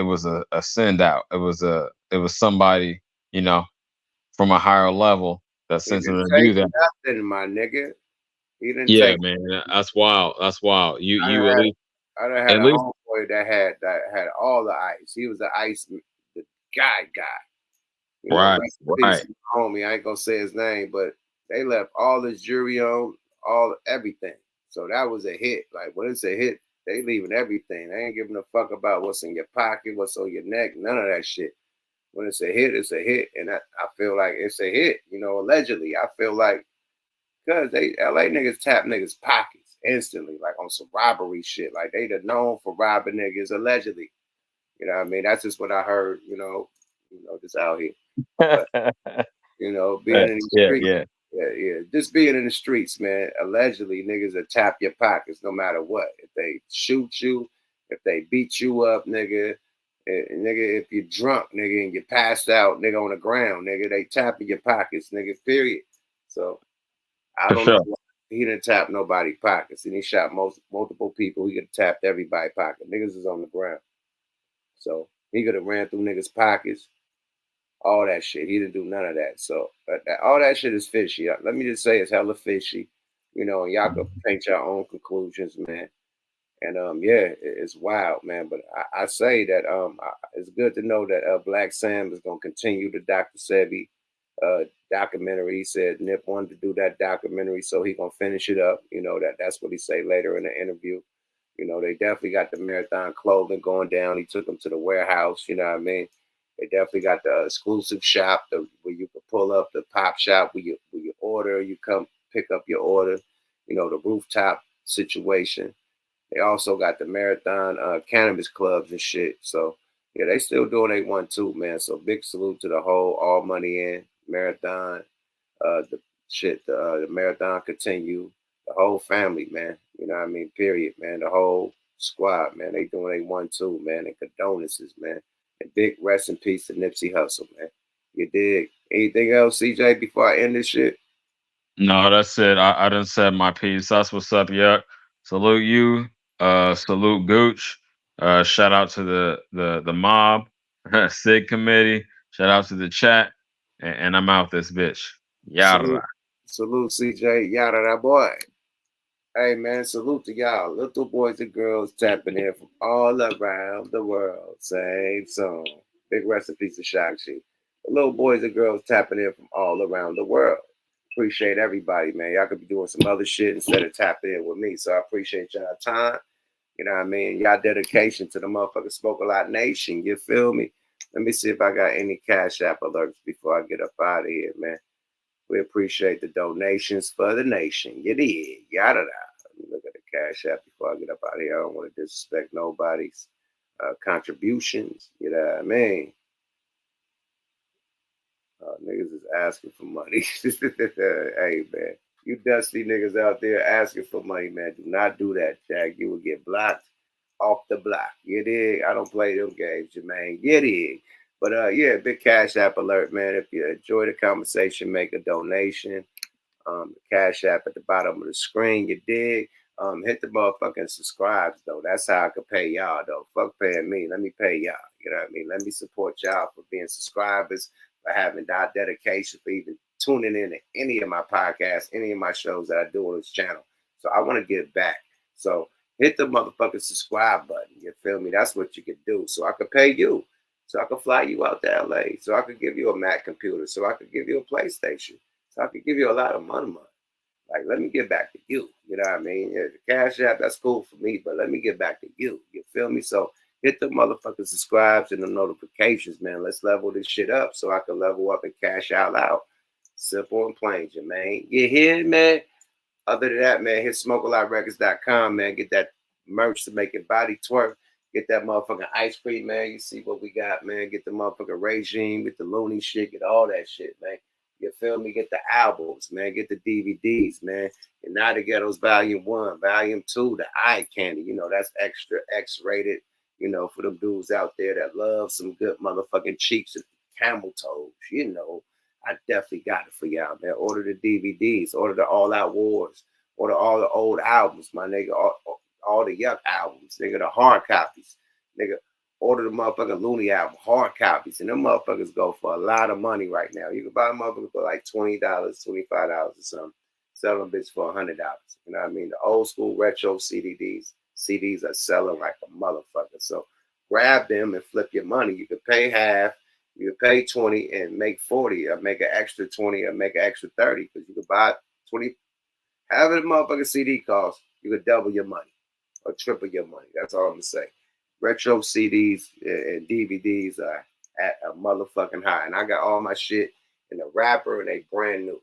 send out. It was somebody, you know, from a higher level that He sent him didn't to do take that. nothing, my nigga. He didn't Yeah, take. man, that's wild. That's wild. I You done had, I done had at a least homeboy that had all the ice. He was the ice, the guy. You know, right, rest in right. peace, homie. I ain't gonna say his name, but they left all his jewelry on, everything. So that was a hit. Like when it's a hit, they leaving everything. They ain't giving a fuck about what's in your pocket, what's on your neck, none of that shit. When it's a hit, it's a hit, and I feel like it's a hit. You know, allegedly, I feel like because they LA niggas tap niggas pockets instantly, like on some robbery shit. Like they the known for robbing niggas allegedly. You know what I mean? That's just what I heard. You know, just out here. But you know, being in these Yeah, streets, yeah. Yeah. Just being in the streets, man. Allegedly, niggas will tap your pockets no matter what. If they shoot you, if they beat you up, nigga. Nigga, if you're drunk, nigga, and you passed out, nigga, on the ground, nigga, they tapping your pockets, nigga, period. So I For don't sure. know why he didn't tap nobody's pockets, and he shot multiple people. He could have tapped everybody's pocket. Niggas is on the ground. So he could have ran through niggas' pockets, all that shit. He didn't do none of that. So all that shit is fishy. Let me just say it's hella fishy. You know, and y'all can paint your own conclusions, man. And yeah, it's wild, man. But I say that it's good to know that Black Sam is gonna continue the Dr. Sebi documentary. He said Nip wanted to do that documentary, so he gonna finish it up. You know that's what he say later in the interview. You know, they definitely got the marathon clothing going down. He took them to the warehouse. You know what I mean? They definitely got the exclusive shop where you can pull up, the pop shop where you order, you come pick up your order. You know, the rooftop situation. They also got the marathon cannabis clubs and shit. So yeah, they still doing they want too, man. So big salute to the whole All Money In marathon. The marathon continue. The whole family, man. You know what I mean? Period, man. The whole squad, man. They doing they want too, man. And condolences, man. And big rest in peace to Nipsey Hussle, man. You dig? Anything else, CJ, before I end this shit? No, that's it. I done said my piece. That's what's up, Yuck. Salute you. Salute Gooch. Shout out to the mob, Sig committee. Shout out to the chat. And I'm out this bitch. Yada. Salute, CJ. Yada, that boy. Hey, man, salute to y'all. Little boys and girls tapping in from all around the world. Same song. Big rest in peace of Shang-Chi. The little boys and girls tapping in from all around the world. Appreciate everybody, man. Y'all could be doing some other shit instead of tapping in with me. So I appreciate y'all time. You know what I mean? Y'all dedication to the motherfucking Smoke a Lot Nation. You feel me? Let me see if I got any Cash App alerts before I get up out of here, man. We appreciate the donations for the nation. You did. Yada da. Let me look at the Cash App before I get up out of here. I don't want to disrespect nobody's contributions. You know what I mean? Niggas is asking for money. Hey, man. You dusty niggas out there asking for money, man. Do not do that, Jack. You will get blocked off the block. You dig? I don't play them games, Jermaine. You dig? But yeah, big Cash App alert, man. If you enjoy the conversation, make a donation. The Cash App at the bottom of the screen. You dig? Hit the motherfucking subscribes though. That's how I can pay y'all though. Fuck paying me. Let me pay y'all. You know what I mean? Let me support y'all for being subscribers, for having that dedication, for even tuning in to any of my podcasts, any of my shows that I do on this channel. So I want to give back. So hit the motherfucking subscribe button. You feel me? That's what you can do. So I can pay you. So I can fly you out to LA. So I could give you a Mac computer. So I could give you a PlayStation. So I could give you a lot of money. Like, let me get back to you. You know what I mean? Yeah, the Cash App, that's cool for me, but let me get back to you. You feel me? So hit the motherfucking subscribes and the notifications, man. Let's level this shit up so I can level up and cash out loud. Simple and plain, Jermaine. You hear, man? Other than that, man, hit smokealotrecords.com, man. Get that merch to make your body twerk. Get that motherfucking ice cream, man. You see what we got, man. Get the motherfucking regime, get the loony shit, get all that shit, man. You feel me? Get the albums, man. Get the DVDs, man. And Now the Ghetto's Volume 1, Volume 2, the eye candy. You know, that's extra X-rated, you know, for them dudes out there that love some good motherfucking cheeks and camel toes. You know, I definitely got it for y'all, man. Order the DVDs, order the All Out Wars, order all the old albums, my nigga, all the Yuck albums, nigga, the hard copies, nigga. Order the motherfucking Looney album, hard copies, and them motherfuckers go for a lot of money right now. You can buy a motherfucker for like $20, $25 or something. Sell them bitch for $100. You know what I mean? The old school retro CDs are selling like a motherfucker. So grab them and flip your money. You can pay half, you can pay 20 and make 40, or make an extra 20 or make an extra 30, because you can buy 20. However the motherfucking CD costs, you could double your money or triple your money. That's all I'm gonna say. Retro CDs and DVDs are at a motherfucking high. And I got all my shit in a wrapper and they brand new.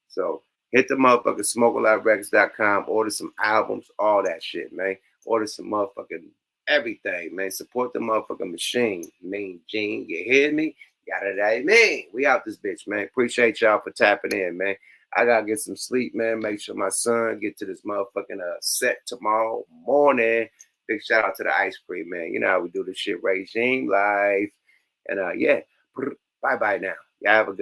So hit the motherfucking smokealotrecords.com, order some albums, all that shit, man. Order some motherfucking everything, man. Support the motherfucking machine. Mean Gene, you hear me? Yada yada, man. We out this bitch, man. Appreciate y'all for tapping in, man. I gotta get some sleep, man. Make sure my son get to this motherfucking set tomorrow morning. Big shout out to the ice cream, man. You know how we do this shit, regime life. And yeah, bye bye now. Y'all have a good